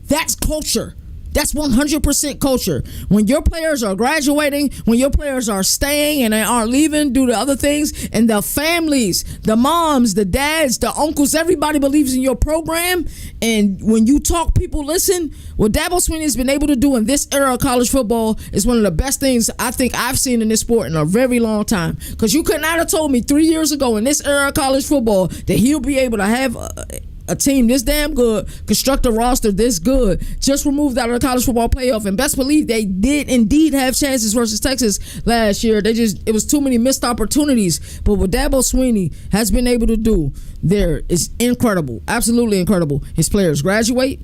That's culture. That's 100% culture. When your players are graduating, when your players are staying and they aren't leaving due to other things, and the families, the moms, the dads, the uncles, everybody believes in your program, and when you talk, people listen. What Dabo Swinney has been able to do in this era of college football is one of the best things I think I've seen in this sport in a very long time. Because you could not have told me 3 years ago in this era of college football that he'll be able to have a team this damn good, construct a roster this good, just removed out of the college football playoff, and best believe they did indeed have chances versus Texas last year. It was too many missed opportunities. But what Dabo Swinney has been able to do there is incredible, absolutely incredible. His players graduate.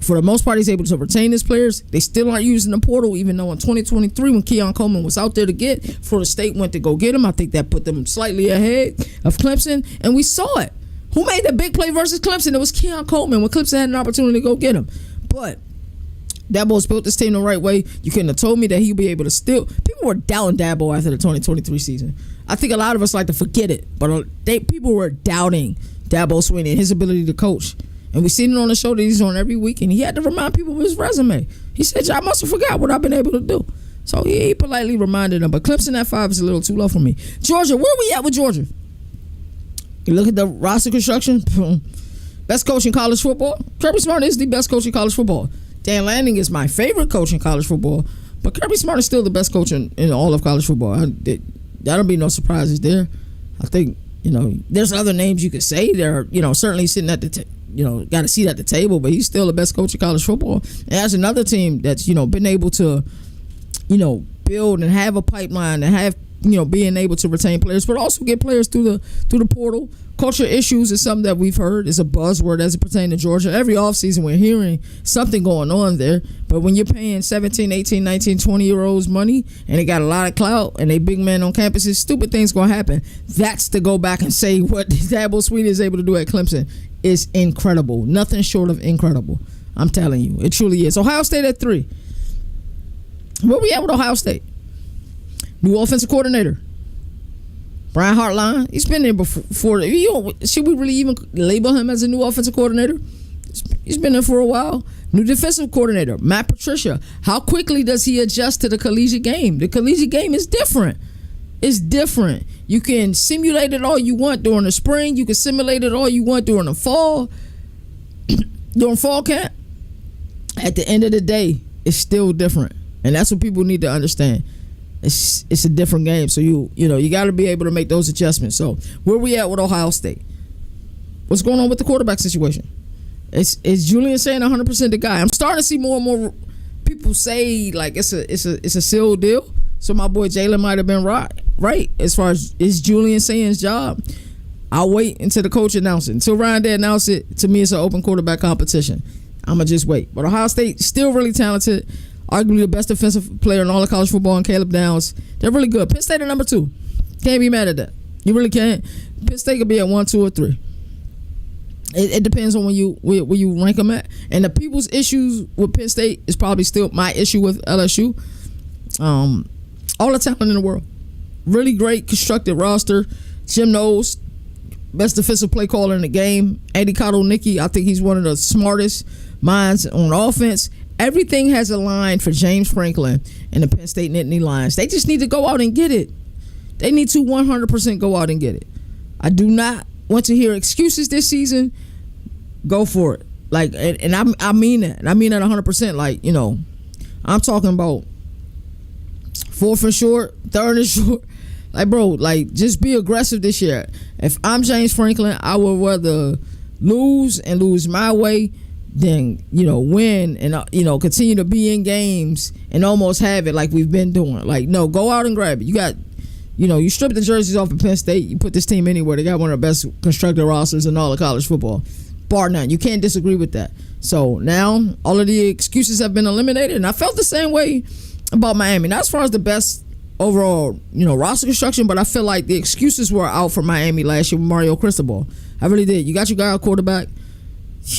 For the most part, he's able to retain his players. They still aren't using the portal, even though in 2023, when Keon Coleman was out there to get, Florida State went to go get him. I think that put them slightly ahead of Clemson, and we saw it. Who made the big play versus Clemson? It was Keon Coleman when Clemson had an opportunity to go get him. But Dabo's built this team the right way. You couldn't have told me that he'd be able to still. People were doubting Dabo after the 2023 season. I think a lot of us like to forget it, but people were doubting Dabo Swinney and his ability to coach. And we seen it on the show that he's on every week, and he had to remind people of his resume. He said, I must have forgot what I've been able to do. So he politely reminded them. But Clemson at 5 is a little too low for me. Georgia, where are we at with Georgia? You look at the roster construction, best coach in college football. Kirby Smart is the best coach in college football. Dan Lanning is my favorite coach in college football, but Kirby Smart is still the best coach in all of college football. That'll be no surprises there. I think, there's other names you could say. They're, certainly sitting at the, got a seat at the table, but he's still the best coach in college football. And that's another team that's, been able to, build and have a pipeline and have, being able to retain players, but also get players through the portal. Culture issues is something that we've heard is a buzzword as it pertains to Georgia. Every offseason we're hearing something going on there. But when you're paying 17, 18, 19, 20-year-olds money and they got a lot of clout and they big men on campuses, stupid things going to happen. That's to go back and say what Dabo Swinney is able to do at Clemson is incredible. Nothing short of incredible. I'm telling you. It truly is. Ohio State at 3. Where we at with Ohio State? New offensive coordinator, Brian Hartline. He's been there before. Should we really even label him as a new offensive coordinator? He's been there for a while. New defensive coordinator, Matt Patricia. How quickly does he adjust to the collegiate game? The collegiate game is different. It's different. You can simulate it all you want during the spring. You can simulate it all you want during the fall. During fall camp. At the end of the day, it's still different. And that's what people need to understand. It's a different game, so you got to be able to make those adjustments. So where we at with Ohio State? What's going on with the quarterback situation? Is Julian saying 100% the guy? I'm starting to see more and more people say like it's a sealed deal. So my boy Jalen might have been right as far as is Julian saying his job. I'll wait until the coach announces it. Until Ryan Day announces it, to me it's an open quarterback competition. I'ma just wait. But Ohio State still really talented. Arguably the best defensive player in all of college football, and Caleb Downs. They're really good. Penn State at number 2. Can't be mad at that. You really can't. Penn State could be at 1, 2, or 3. It depends on where you rank them at. And the people's issues with Penn State is probably still my issue with LSU. All the talent in the world. Really great constructed roster. Jim Knowles, best defensive play caller in the game. Andy Cottle-Nicky, I think he's one of the smartest minds on offense. Everything has aligned for James Franklin and the Penn State Nittany Lions. They just need to go out and get it. They need to 100% go out and get it. I do not want to hear excuses this season. Go for it. Like, and I mean that. And I mean that 100%. Like, I'm talking about 4th and short, 3rd and short. Like, bro, like, just be aggressive this year. If I'm James Franklin, I would rather lose my way than, win and, continue to be in games and almost have it like we've been doing. Like, no, go out and grab it. You got, you strip the jerseys off of Penn State, you put this team anywhere. They got one of the best constructed rosters in all of college football. Bar none. You can't disagree with that. So now all of the excuses have been eliminated, and I felt the same way about Miami. Not as far as the best overall, roster construction, but I feel like the excuses were out for Miami last year with Mario Cristobal. I really did. You got your guy at quarterback,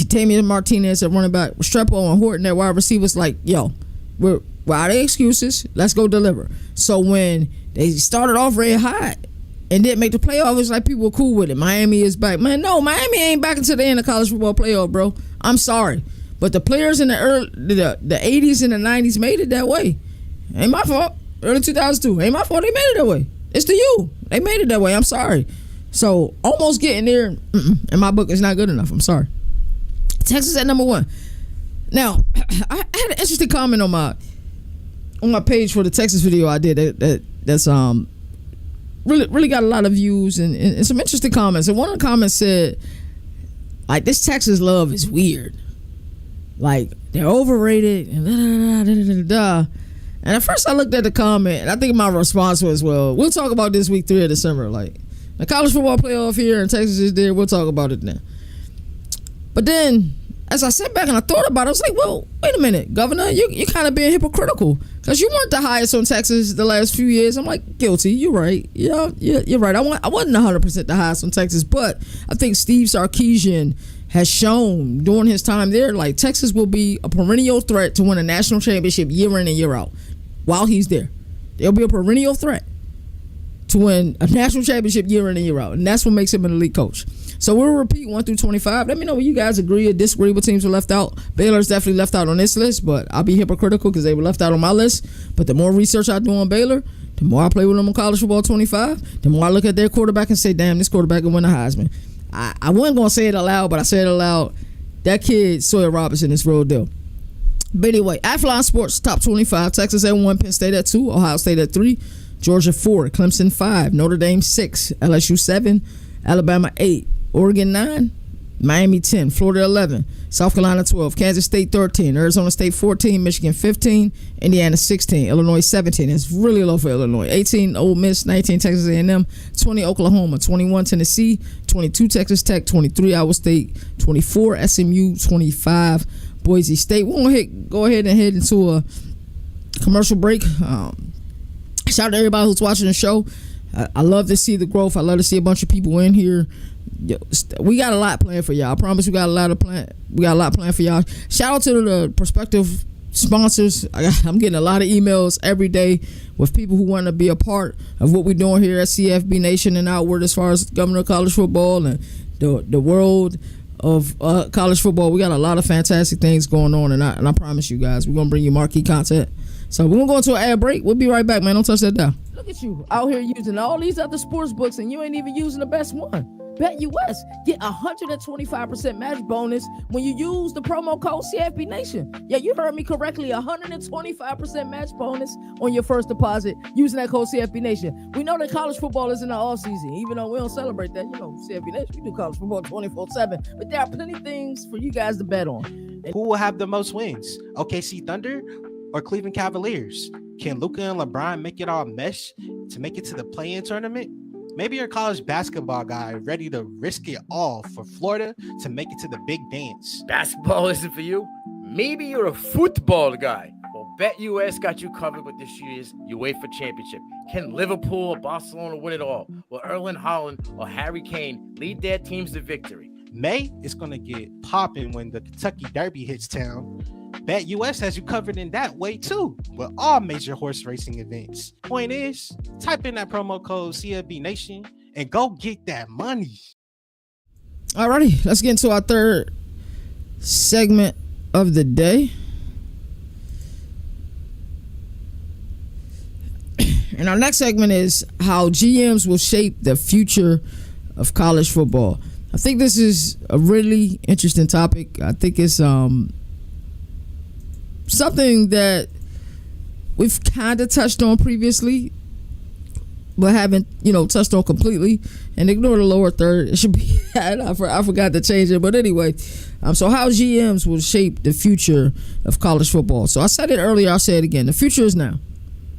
Damian Martinez at running back, Restrepo and Horton at wide receivers. Like, yo, we're out of excuses. Let's go deliver. So when they started off red hot and didn't make the playoffs, it's like people were cool with it. Miami is back. Man, no, Miami ain't back until the end of college football playoff, bro. I'm sorry. But the players in the 80s and the 90s made it that way. Ain't my fault. Early 2002. Ain't my fault they made it that way. It's the U. They made it that way. I'm sorry. So almost getting there in my book is not good enough. I'm sorry. Texas at number 1. Now, I had an interesting comment on my page for the Texas video I did that's really got a lot of views and some interesting comments. And one of the comments said, like, this Texas love is weird. Like, they're overrated and da-da-da-da-da-da-da. And at first I looked at the comment and I think my response was, well, we'll talk about this week 3 of December. Like, the college football playoff here and Texas is there. We'll talk about it then. But then, as I sat back and I thought about it, I was like, well, wait a minute, Governor, you kind of being hypocritical because you weren't the highest on Texas the last few years. I'm like, guilty. You're right. Yeah, you're right. I wasn't 100% the highest on Texas, but I think Steve Sarkisian has shown during his time there, like, Texas will be a perennial threat to win a national championship year in and year out while he's there. They'll be a perennial threat to win a national championship year in and year out, and that's what makes him an elite coach. So we'll repeat 1 through 25. Let me know what you guys agree or disagree with teams were left out. Baylor's definitely left out on this list, but I'll be hypocritical because they were left out on my list. But the more research I do on Baylor, the more I play with them on college football 25, the more I look at their quarterback and say, damn, this quarterback can win the Heisman. I wasn't going to say it aloud, but I said it aloud. That kid, Sawyer Robertson, is real deal. But anyway, Athlon Sports, top 25. Texas at 1, Penn State at 2, Ohio State at 3, Georgia 4, Clemson 5, Notre Dame 6, LSU 7, Alabama 8, Oregon 9, Miami 10, Florida 11, South Carolina 12, Kansas State 13, Arizona State 14, Michigan 15, Indiana 16, Illinois 17. It's really low for Illinois. 18, Ole Miss, 19, Texas A&M, 20, Oklahoma, 21, Tennessee, 22, Texas Tech, 23, Iowa State, 24, SMU, 25, Boise State. We're going to go ahead and head into a commercial break. Shout out to everybody who's watching the show. I love to see the growth. I love to see a bunch of people in here. We got a lot planned for y'all. I promise we got a lot planned for y'all. Shout out to the prospective sponsors. I'm getting a lot of emails every day with people who want to be a part of what we're doing here at CFB Nation and outward as far as Governor of College Football and the world of college football. We got a lot of fantastic things going on, and I promise you guys, we're going to bring you marquee content. So we're going to go into an ad break. We'll be right back, man. Don't touch that down. Look at you out here using all these other sports books, and you ain't even using the best one. BetUS, get 125% match bonus when you use the promo code CFB Nation. Yeah, you heard me correctly. 125% match bonus on your first deposit using that code CFB Nation. We know that college football is in the off season, even though we don't celebrate that. CFB Nation, we do college football 24/7, but there are plenty of things for you guys to bet on. Who will have the most wins? OKC Thunder or Cleveland Cavaliers? Can Luka and LeBron make it all mesh to make it to the play-in tournament? Maybe you're a college basketball guy ready to risk it all for Florida to make it to the big dance. Basketball isn't for you? Maybe you're a football guy. Well, BetUS got you covered with this year's UEFA Championship. Can Liverpool or Barcelona win it all? Will Erling Haaland or Harry Kane lead their teams to victory? May is going to get popping when the Kentucky Derby hits town. BetUS has you covered in that way too, with all major horse racing events. Point is, type in that promo code CFB Nation and go get that money. Alrighty, let's get into our third segment of the day. And our next segment is how GMs will shape the future of college football. I think this is a really interesting topic. I think it's something that we've kind of touched on previously, but haven't, touched on completely. And ignore the lower third. It should be. I forgot to change it, but anyway. So how GMs will shape the future of college football. So I said it earlier. I'll say it again. The future is now.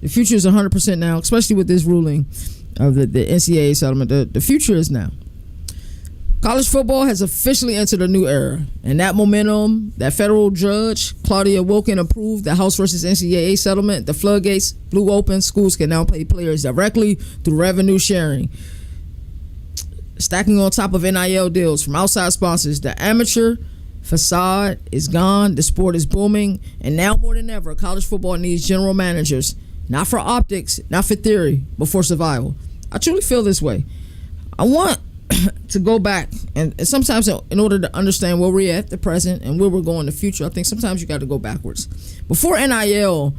The future is 100% now, especially with this ruling of the NCAA settlement. The future is now. College football has officially entered a new era, and that momentum, that federal judge, Claudia Wilkin, approved the House versus NCAA settlement. The floodgates blew open. Schools can now pay players directly through revenue sharing. Stacking on top of NIL deals from outside sponsors, the amateur facade is gone. The sport is booming, and now more than ever, college football needs general managers, not for optics, not for theory, but for survival. I truly feel this way. I want to go back, and sometimes in order to understand where we're at, the present, and where we're going in the future, I think sometimes you got to go backwards. Before NIL,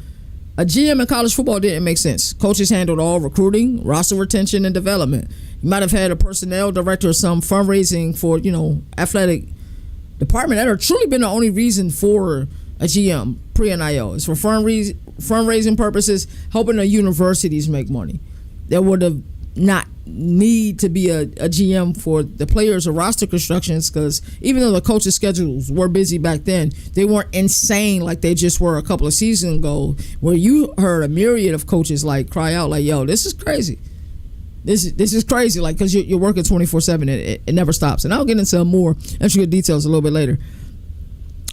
a GM in college football didn't make sense. Coaches handled all recruiting, roster retention, and development. You might have had a personnel director or some fundraising for, athletic department. That have truly been the only reason for a GM pre-NIL. It's for fundraising purposes, helping the universities make money. There would have not need to be a GM for the players or roster constructions, because even though the coaches' schedules were busy back then, they weren't insane like they just were a couple of seasons ago, where you heard a myriad of coaches like cry out like, yo, this is crazy. This is crazy, like, because you're working 24/7. It never stops. And I'll get into more intricate details a little bit later.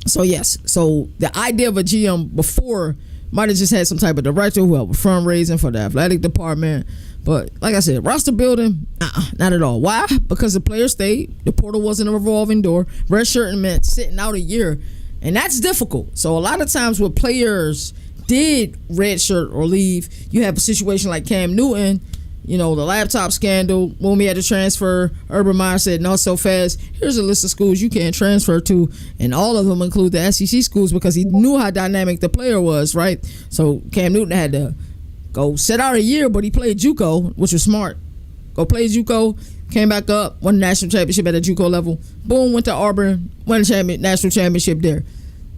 So yes, so the idea of a GM before might have just had some type of director who helped with fundraising for the athletic department. But like I said, roster building, not at all. Why? Because the players stayed. The portal wasn't a revolving door. Redshirting meant sitting out a year, and that's difficult. So a lot of times when players did redshirt or leave, you have a situation like Cam Newton, the laptop scandal, when we had to transfer. Urban Meyer said, not so fast. Here's a list of schools you can't transfer to, and all of them include the SEC schools, because he knew how dynamic the player was, right? So Cam Newton had to go sit out a year, but he played JUCO, which was smart. Go play JUCO, came back up, won the national championship at the JUCO level. Boom, went to Auburn, won the national championship there.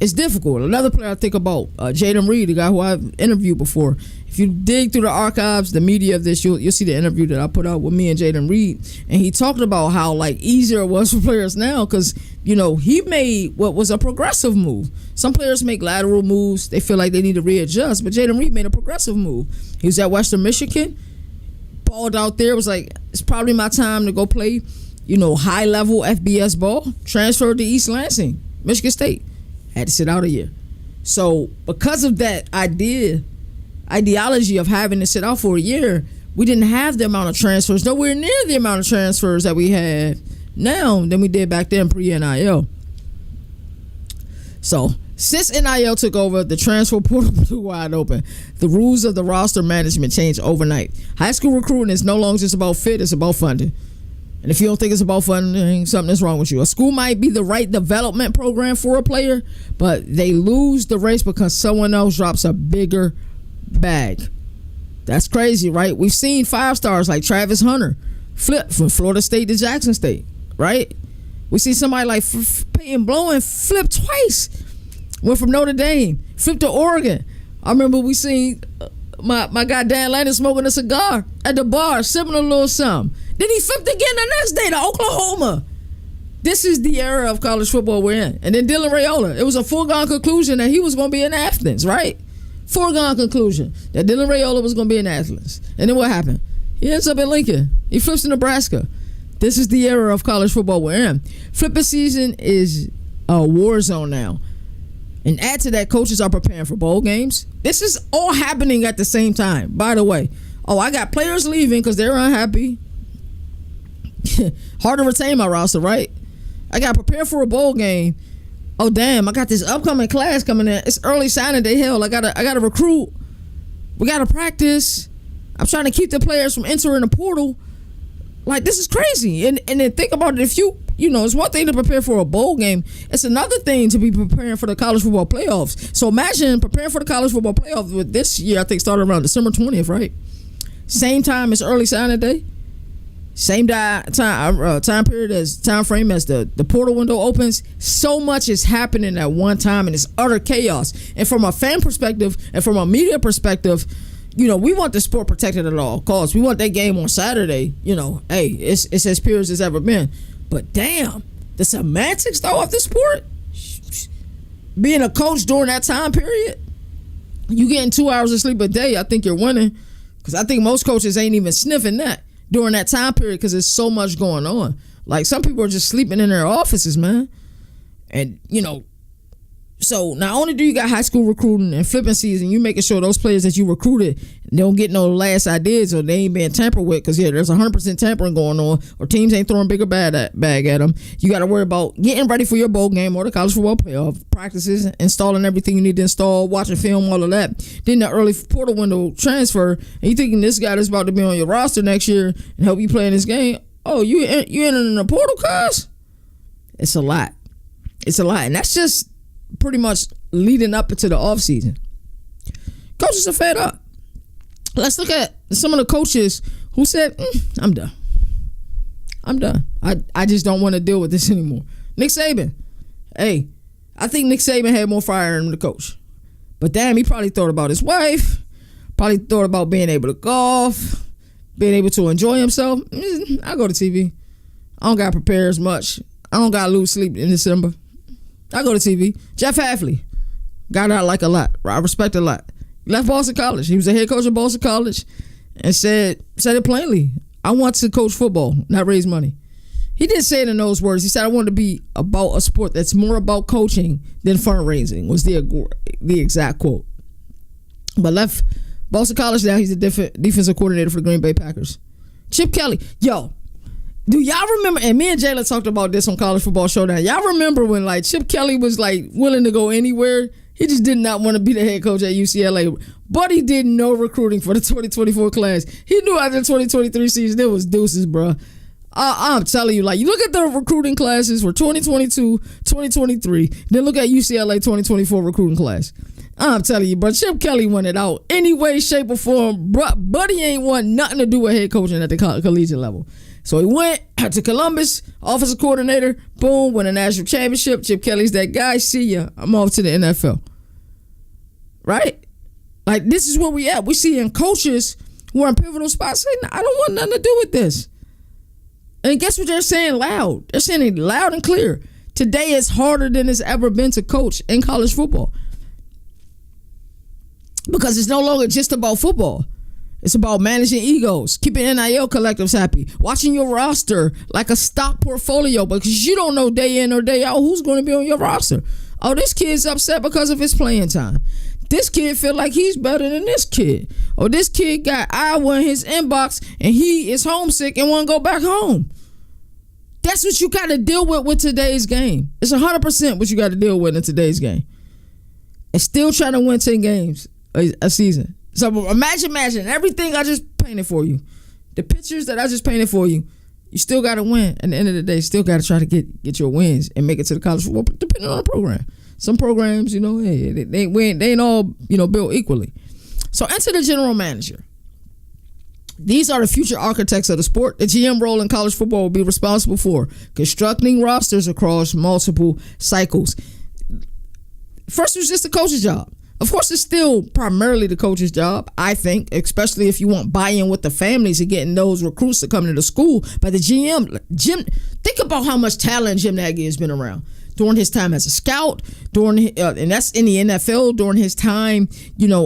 It's difficult. Another player I think about, Jaden Reed, the guy who I've interviewed before. If you dig through the archives, the media of this, you'll see the interview that I put out with me and Jaden Reed, and he talked about how easier it was for players now, because he made what was a progressive move. Some players make lateral moves; they feel like they need to readjust, but Jaden Reed made a progressive move. He was at Western Michigan, balled out there. Was like, it's probably my time to go play, high level FBS ball. Transferred to East Lansing, Michigan State. Had to sit out a year. So because of that ideology of having to sit out for a year, we didn't have the amount of transfers, nowhere near the amount of transfers that we have now than we did back then pre-NIL. So since NIL took over, the transfer portal blew wide open. The rules of the roster management changed overnight. High school recruiting is no longer just about fit, it's about funding. And if you don't think it's about funding, something is wrong with you. A school might be the right development program for a player, but they lose the race because someone else drops a bigger bag. That's crazy, right? We've seen 5-stars like Travis Hunter flip from Florida State to Jackson State, right? We see somebody like Peyton Blowing flip twice. Went from Notre Dame, flipped to Oregon. I remember we seen my guy Dan Landon smoking a cigar at the bar, sipping a little something. Then he flipped again the next day to Oklahoma. This is the era of college football we're in. And then Dylan Raiola, it was a foregone conclusion that he was going to be in Athens, right? Foregone conclusion that Dylan Raiola was going to be in Athens. And then what happened? He ends up in Lincoln. He flips to Nebraska. This is the era of college football we're in. Flipping season is a war zone now. And add to that, coaches are preparing for bowl games. This is all happening at the same time, by the way. I got players leaving because they're unhappy. Hard to retain my roster, right? I got prepared for a bowl game. Oh damn, I got this upcoming class coming in. It's early signing day. Hell, I gotta recruit. We gotta practice. I'm trying to keep the players from entering the portal. Like, this is crazy. And then think about it. If it's one thing to prepare for a bowl game. It's another thing to be preparing for the college football playoffs. So imagine preparing for the college football playoffs with this year, I think, started around December 20th, right? Same time as early signing day. Same time period as time frame as the portal window opens. So much is happening at one time, and it's utter chaos. And from a fan perspective and from a media perspective, we want the sport protected at all costs. We want that game on Saturday. Hey, it's as pure as it's ever been. But damn, the semantics though of the sport. Being a coach during that time period, you getting 2 hours of sleep a day, I think you're winning. Because I think most coaches ain't even sniffing that during that time period, because there's so much going on. Like, some people are just sleeping in their offices, man. And, so not only do you got high school recruiting and flipping season, you making sure those players that you recruited don't get no last ideas or they ain't being tampered with, because there's 100% tampering going on, or teams ain't throwing bigger bag at them. You got to worry about getting ready for your bowl game or the college football playoff, practices, installing everything you need to install, watching film, all of that. Then the early portal window transfer, and you thinking this guy that's about to be on your roster next year and help you play in this game. Oh, you entering the portal, cuz? It's a lot. It's a lot, and that's just pretty much leading up into the offseason. Coaches are fed up. Let's look at some of the coaches who said, I'm done. I just don't want to deal with this anymore. Nick Saban. Hey, I think Nick Saban had more fire in him to coach. But damn, he probably thought about his wife, probably thought about being able to golf, being able to enjoy himself. I go to TV. I don't got to prepare as much. I don't got to lose sleep in December. I go to TV. Jeff Hafley, guy that I like a lot. I respect a lot. Left Boston College. He was a head coach at Boston College and said it plainly. I want to coach football, not raise money. He didn't say it in those words. He said, I want to be about a sport that's more about coaching than fundraising, was the exact quote. But left Boston College now. He's the defensive coordinator for the Green Bay Packers. Chip Kelly. Yo, do y'all remember, and me and Jayla talked about this on College Football Showdown, y'all remember when like Chip Kelly was like willing to go anywhere? He just did not want to be the head coach at UCLA, but he did no recruiting for the 2024 class. He knew after the 2023 season, it was deuces, bro. I'm telling you, like, you look at the recruiting classes for 2022, 2023, then look at UCLA 2024 recruiting class. I'm telling you, bro, Chip Kelly won it out any way, shape, or form. Buddy ain't want nothing to do with head coaching at the collegiate level. So he went to Columbus, offensive coordinator, boom, won a national championship. Chip Kelly's that guy. See ya. I'm off to the NFL. Right? Like, this is where we at. We seeing coaches who are in pivotal spots saying, I don't want nothing to do with this. And guess what they're saying loud? They're saying it loud and clear. Today is harder than it's ever been to coach in college football. Because it's no longer just about football. It's about managing egos, keeping NIL collectives happy, watching your roster like a stock portfolio, because you don't know day in or day out who's going to be on your roster. Oh, this kid's upset because of his playing time. This kid feel like he's better than this kid. Or this kid got Iowa in his inbox and he is homesick and want to go back home. That's what you got to deal with today's game. It's 100% what you got to deal with in today's game. And still trying to win 10 games a season. So imagine everything I just painted for you. The pictures that I just painted for you. You still got to win. At the end of the day, you still got to try to get your wins and make it to the college football, depending on the program. Some programs, hey, they ain't all, built equally. So enter the general manager. These are the future architects of the sport. The GM role in college football will be responsible for constructing rosters across multiple cycles. First, it was just the coach's job. Of course, it's still primarily the coach's job, I think, especially if you want buy-in with the families and getting those recruits to come to the school. But the Jim, think about how much talent Jim Nagy has been around during his time as a scout, and that's in the NFL, during his time,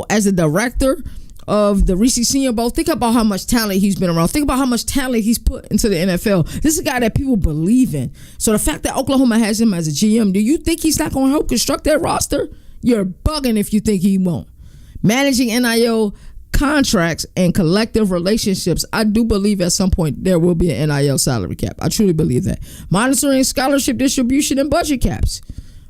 as a director of the Reese Senior Bowl. Think about how much talent he's been around. Think about how much talent he's put into the NFL. This is a guy that people believe in. So the fact that Oklahoma has him as a GM, do you think he's not going to help construct that roster? You're bugging if you think he won't. Managing NIL contracts and collective relationships, I do believe at some point there will be an NIL salary cap. I truly believe that. Monitoring scholarship distribution and budget caps.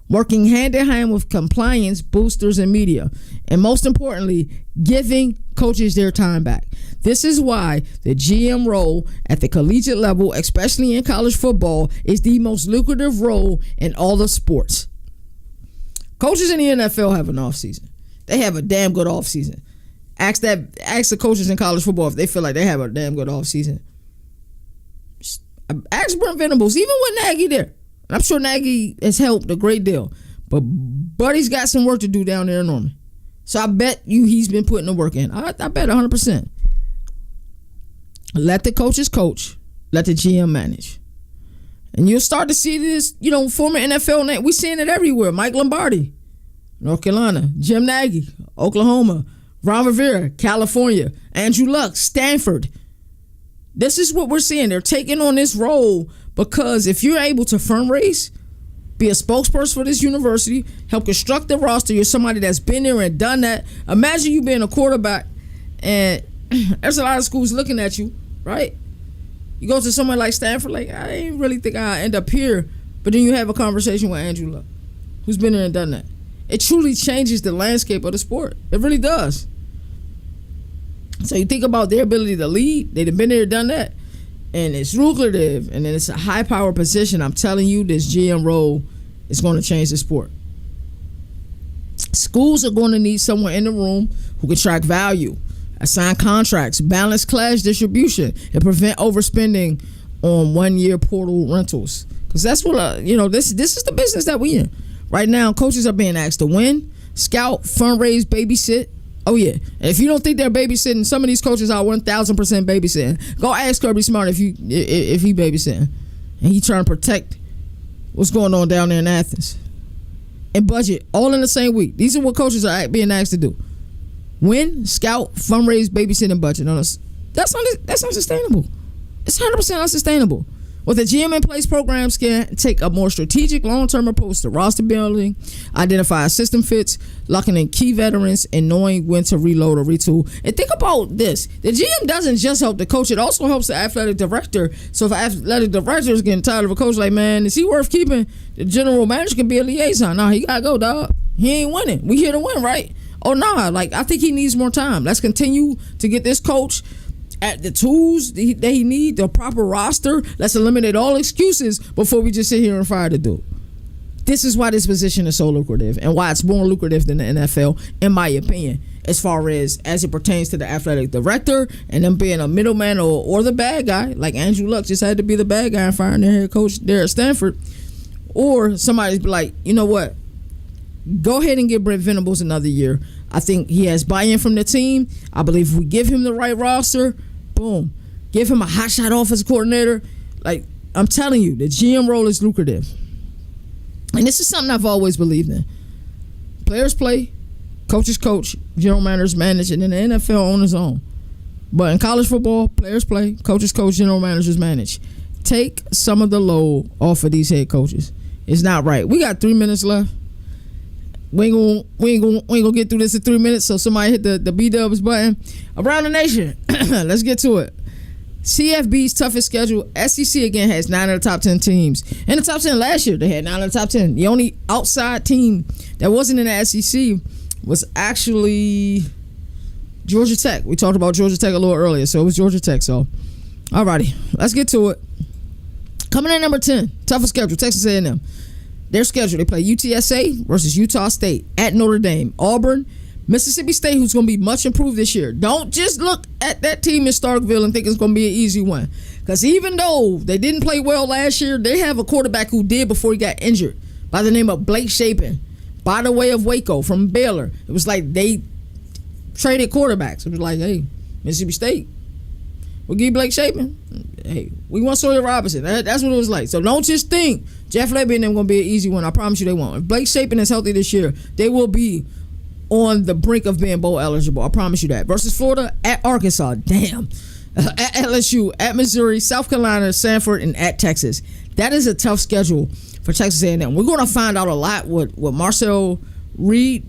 Working hand in hand with compliance boosters and media. And most importantly, giving coaches their time back. This is why the GM role at the collegiate level, especially in college football, is the most lucrative role in all of sports. Coaches in the NFL have an offseason. They have a damn good offseason. Ask the coaches in college football if they feel like they have a damn good offseason. Ask Brent Venables, even with Nagy there. I'm sure Nagy has helped a great deal. But Buddy's got some work to do down there in Norman. So I bet you he's been putting the work in. I bet 100%. Let the coaches coach. Let the GM manage. And you'll start to see this, former NFL name. We're seeing it everywhere. Mike Lombardi, North Carolina. Jim Nagy, Oklahoma. Ron Rivera, California. Andrew Luck, Stanford. This is what we're seeing. They're taking on this role, Because if you're able to fundraise, be a spokesperson for this university, help construct the roster, you're somebody that's been there and done that. Imagine you being a quarterback and there's a lot of schools looking at you, right? You go to somewhere like Stanford, like, I ain't really think I'll end up here. But then you have a conversation with Andrew Luck, who's been there and done that. It truly changes the landscape of the sport. It really does. So you think about their ability to lead. They've been there and done that. And it's lucrative. And then it's a high-power position. I'm telling you, this GM role is going to change the sport. Schools are going to need someone in the room who can track value, assign contracts, balance class distribution, and prevent overspending on one-year portal rentals. Because that's what, this is the business that we in. Right now, coaches are being asked to win, scout, fundraise, babysit. Oh, yeah. And if you don't think they're babysitting, some of these coaches are 1,000% babysitting. Go ask Kirby Smart if he babysitting. And he trying to protect what's going on down there in Athens. And budget, all in the same week. These are what coaches are being asked to do. Win, scout, fundraise, babysit, and budget. That's unsustainable. It's 100% unsustainable. With the GM in place, programs can take a more strategic, long-term approach to roster building, identify system fits, locking in key veterans, and knowing when to reload or retool. And think about this. The GM doesn't just help the coach, it also helps the athletic director. So if the athletic director is getting tired of a coach, like, man, is he worth keeping? The general manager can be a liaison. Nah, he got to go, dog. He ain't winning. We here to win, right? Oh, nah, I think he needs more time. Let's continue to get this coach at the tools that he need, the proper roster. Let's eliminate all excuses before we just sit here and fire the dude. This is why this position is so lucrative and why it's more lucrative than the NFL, in my opinion, as far as it pertains to the athletic director and them being a middleman or the bad guy, like Andrew Luck just had to be the bad guy and firing their head coach there at Stanford. Or somebody's be like, you know what? Go ahead and give Brent Venables another year. I think he has buy-in from the team. I believe if we give him the right roster, boom, give him a hotshot offensive coordinator. Like, I'm telling you, the GM role is lucrative. And this is something I've always believed in. Players play, coaches coach, general managers manage, and then the NFL on its own. But in college football, players play, coaches coach, general managers manage. Take some of the load off of these head coaches. It's not right. We got 3 minutes left. We ain't gonna get through this in 3 minutes, so somebody hit the B-dubs button. Around the nation, let's get to it. CFB's toughest schedule. SEC again has 9 of the top 10 teams. In the top 10 last year, they had 9 of the top 10. The only outside team that wasn't in the SEC was actually Georgia Tech. We talked about Georgia Tech a little earlier, so it was Georgia Tech. So, alrighty, let's get to it. Coming in number 10, toughest schedule, Texas A&M. Their schedule, they play UTSA versus Utah State, at Notre Dame, Auburn, Mississippi State, who's going to be much improved this year. Don't just look at that team in Starkville and think it's going to be an easy one. Because even though they didn't play well last year, they have a quarterback who did before he got injured by the name of Blake Shapen, by the way of Waco from Baylor. It was like they traded quarterbacks. It was like, hey, Mississippi State, we'll give you Blake Shapen. Hey, we want Sawyer Robinson. That's what it was like. So don't just think Jeff Lebby and them going to be an easy one. I promise you they won't. If Blake Shapen is healthy this year, they will be on the brink of being bowl eligible. I promise you that. Versus Florida, at Arkansas, damn. At LSU, at Missouri, South Carolina, Sanford, and at Texas. That is a tough schedule for Texas A&M. We're going to find out a lot what Marcel Reed,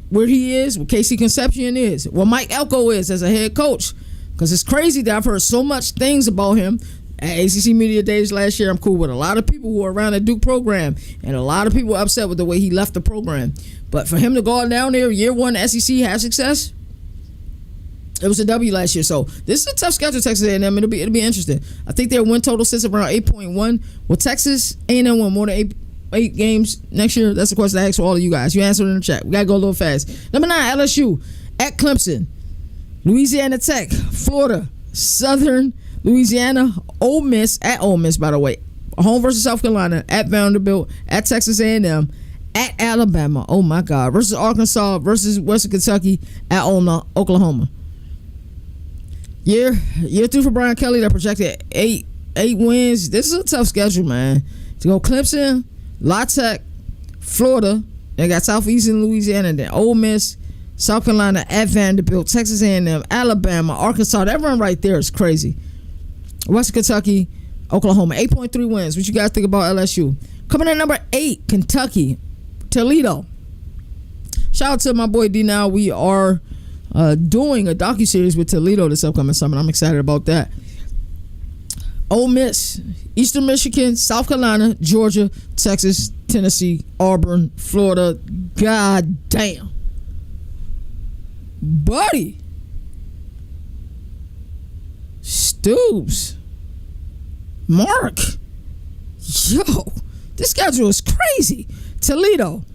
where he is, what Casey Concepcion is, what Mike Elko is as a head coach. Because it's crazy that I've heard so much things about him at ACC Media Days last year. I'm cool with a lot of people who are around the Duke program, and a lot of people are upset with the way he left the program. But for him to go down there, year one, SEC, have success, it was a W last year. So this is a tough schedule, Texas A&M. It'll be interesting. I think their win total sits around 8.1. Will Texas A&M win more than eight games next year? That's the question I ask for all of you guys. You answer it in the chat. We got to go a little fast. Number 9, LSU, at Clemson, Louisiana Tech, Florida, Southern Louisiana, Ole Miss, at Ole Miss, by the way, home versus South Carolina, at Vanderbilt, at Texas A&M, at Alabama, oh my God, versus Arkansas, versus Western Kentucky, at Oklahoma. Year 3 for Brian Kelly, that projected eight wins. This is a tough schedule, man. To go Clemson, La Tech, Florida, they got Southeastern Louisiana, then Ole Miss, South Carolina, at Vanderbilt, Texas A&M, Alabama, Arkansas. That run right there is crazy. Western Kentucky, Oklahoma, 8.3 wins. What you guys think about LSU? Coming in number 8, Kentucky, Toledo. Shout out to my boy D. Now. We are doing a docuseries with Toledo this upcoming summer. I'm excited about that. Ole Miss, Eastern Michigan, South Carolina, Georgia, Texas, Tennessee, Auburn, Florida. God damn. Buddy. Stoops. Mark. Yo, this schedule is crazy. Toledo.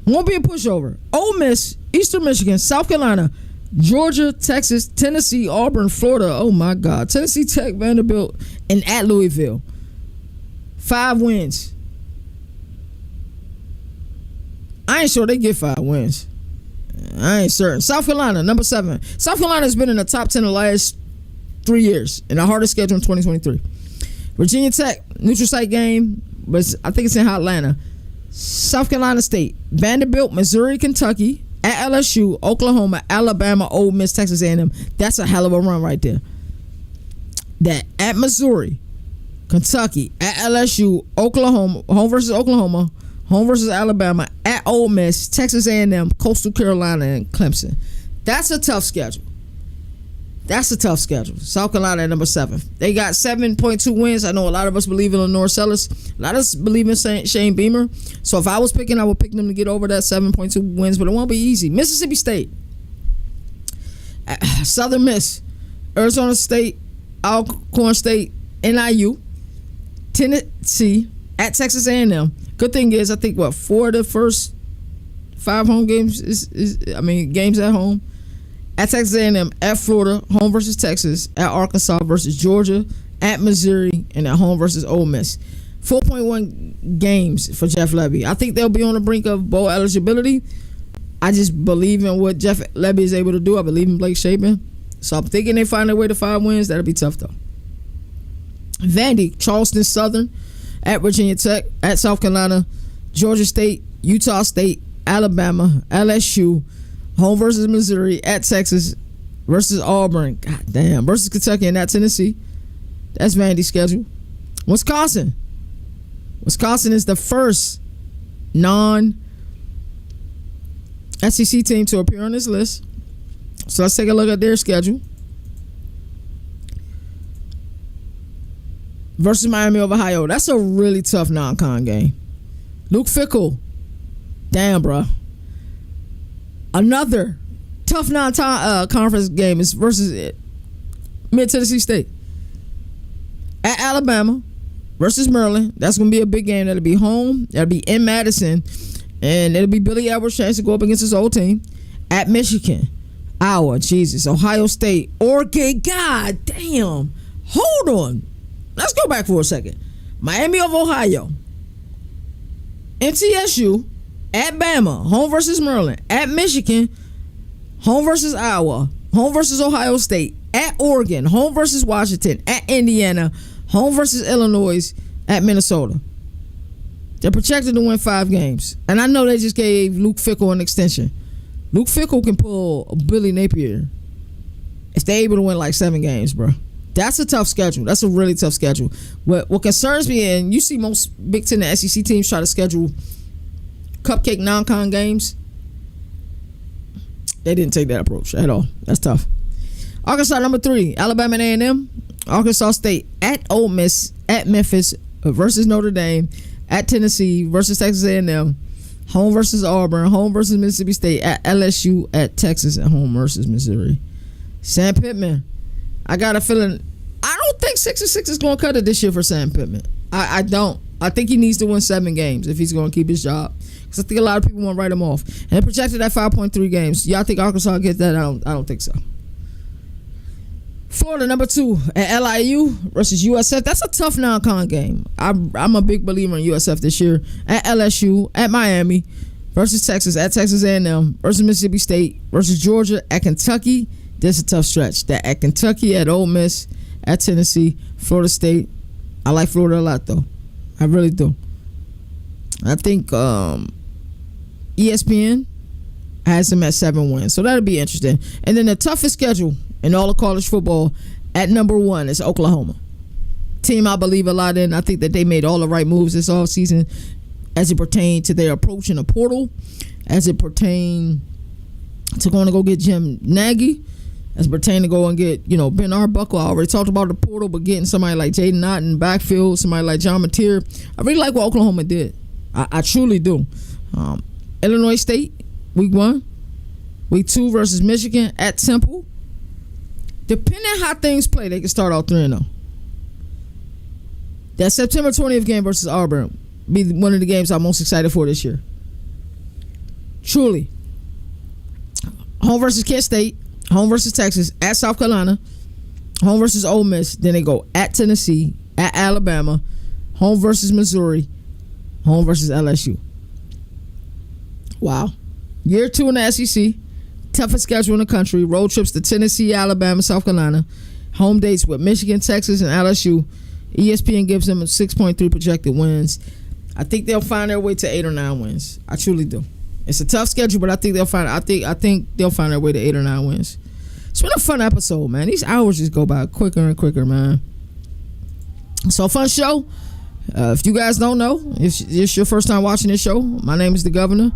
Won't be a pushover. Ole Miss, Eastern Michigan, South Carolina, Georgia, Texas, Tennessee, Auburn, Florida. Oh my God. Tennessee Tech, Vanderbilt, and at Louisville. 5 wins. I ain't sure they get 5 wins. I ain't certain. South Carolina, number 7. South Carolina has been in the top 10 the last 3 years in the hardest schedule in 2023. Virginia Tech, neutral site game, but I think it's in Atlanta. South Carolina State, Vanderbilt, Missouri, Kentucky, at LSU, Oklahoma, Alabama, Ole Miss, Texas A&M. That's a hell of a run right there. That at Missouri, Kentucky, at LSU, Oklahoma, home versus Oklahoma, home versus Alabama, at Ole Miss, Texas A&M, Coastal Carolina, and Clemson. That's a tough schedule. That's a tough schedule. South Carolina at number 7. They got 7.2 wins. I know a lot of us believe in Lenore Sellers. A lot of us believe in Shane Beamer. So if I was picking, I would pick them to get over that 7.2 wins, but it won't be easy. Mississippi State, Southern Miss, Arizona State, Alcorn State, NIU, Tennessee, at Texas A&M. Good thing is, I think, 4 of the first 5 home games games at home. At Texas A&M, at Florida, home versus Texas, at Arkansas versus Georgia, at Missouri, and at home versus Ole Miss. 4.1 games for Jeff Lebby. I think they'll be on the brink of bowl eligibility. I just believe in what Jeff Lebby is able to do. I believe in Blake Shapen. So I'm thinking they find their way to 5 wins. That'll be tough, though. Vandy, Charleston Southern, at Virginia Tech, at South Carolina, Georgia State, Utah State, Alabama, LSU, home versus Missouri, at Texas versus Auburn, God damn, versus Kentucky, and at Tennessee. That's Vandy's schedule. Wisconsin is the first non-SEC team to appear on this list. So let's take a look at their schedule. Versus Miami of Ohio. That's a really tough non-con game. Luke Fickell. Damn, bro. Another tough non-conference game is versus Mid-Tennessee State. At Alabama versus Maryland. That's going to be a big game. That'll be home. That'll be in Madison. And it'll be Billy Edwards' chance to go up against his old team. At Michigan. Iowa. Jesus. Ohio State. Oregon. God damn. Hold on. Let's go back for a second. Miami of Ohio. MTSU. At Bama, home versus Maryland. At Michigan, home versus Iowa. Home versus Ohio State. At Oregon, home versus Washington. At Indiana, home versus Illinois. At Minnesota. They're projected to win 5 games. And I know they just gave Luke Fickell an extension. Luke Fickell can pull a Billy Napier if they're able to win like 7 games, bro. That's a tough schedule. That's a really tough schedule. What concerns me, and you see most Big Ten and SEC teams try to schedule cupcake non-con games. They didn't take that approach at all. That's tough. Arkansas number 3, Alabama and A&M. Arkansas State at Ole Miss, at Memphis versus Notre Dame, at Tennessee versus Texas A&M, home versus Auburn, home versus Mississippi State, at LSU, at Texas, and home versus Missouri. Sam Pittman. I got a feeling. I don't think 6-6 is going to cut it this year for Sam Pittman. I don't. I think he needs to win 7 games if he's going to keep his job. Because I think a lot of people want to write him off. And they projected at 5.3 games. Y'all think Arkansas will get that? I don't think so. Florida number 2 at LIU versus USF. That's a tough non-con game. I'm a big believer in USF this year. At LSU, at Miami versus Texas, at Texas A&M versus Mississippi State versus Georgia, at Kentucky. This is a tough stretch. That at Kentucky, at Ole Miss, at Tennessee, Florida State. I like Florida a lot though. I really do. I think ESPN has them at 7 wins. So that'll be interesting. And then the toughest schedule in all of college football at number 1 is Oklahoma. team I believe a lot in. I think that they made all the right moves this offseason as it pertained to their approach in the portal, as it pertained to going to go get Jim Nagy, as it pertained to go and get, Ben Arbuckle. I already talked about the portal, but getting somebody like Jaden Knott in the backfield, somebody like John Mateer. I really like what Oklahoma did. I truly do. Illinois State, week 1. Week 2 versus Michigan at Temple. Depending on how things play, they can start out 3-0. That September 20th game versus Auburn be one of the games I'm most excited for this year. Truly. Home versus Kent State, home versus Texas, at South Carolina, home versus Ole Miss. Then they go at Tennessee, at Alabama, home versus Missouri, home versus LSU. Wow. Year 2 in the SEC. Toughest schedule in the country. Road trips to Tennessee, Alabama, South Carolina. Home dates with Michigan, Texas, and LSU. ESPN gives them a 6.3 projected wins. I think they'll find their way to 8 or 9 wins. I truly do. It's a tough schedule, but I think they'll find. I think they'll find their way to 8 or 9 wins. It's been a fun episode, man. These hours just go by quicker and quicker, man. So, fun show. If you guys don't know, if it's your first time watching this show, my name is the Governor.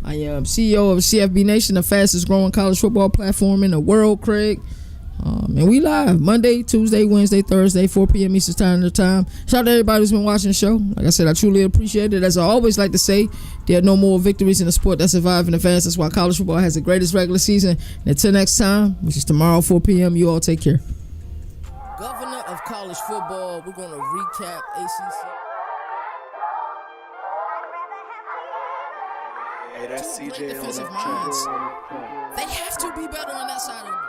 I am CEO of CFB Nation, the fastest growing college football platform in the world, Craig. And we live Monday, Tuesday, Wednesday, Thursday, 4 p.m. Eastern Standard Time. Shout out to everybody who's been watching the show. Like I said, I truly appreciate it. As I always like to say, there are no more victories in the sport that survive in advance. That's why college football has the greatest regular season. And until next time, which is tomorrow, 4 p.m., you all take care. Governor of college football, we're going to recap ACC. Hey, that's CJ defensive on minds. the They have to be better on that side of the ball.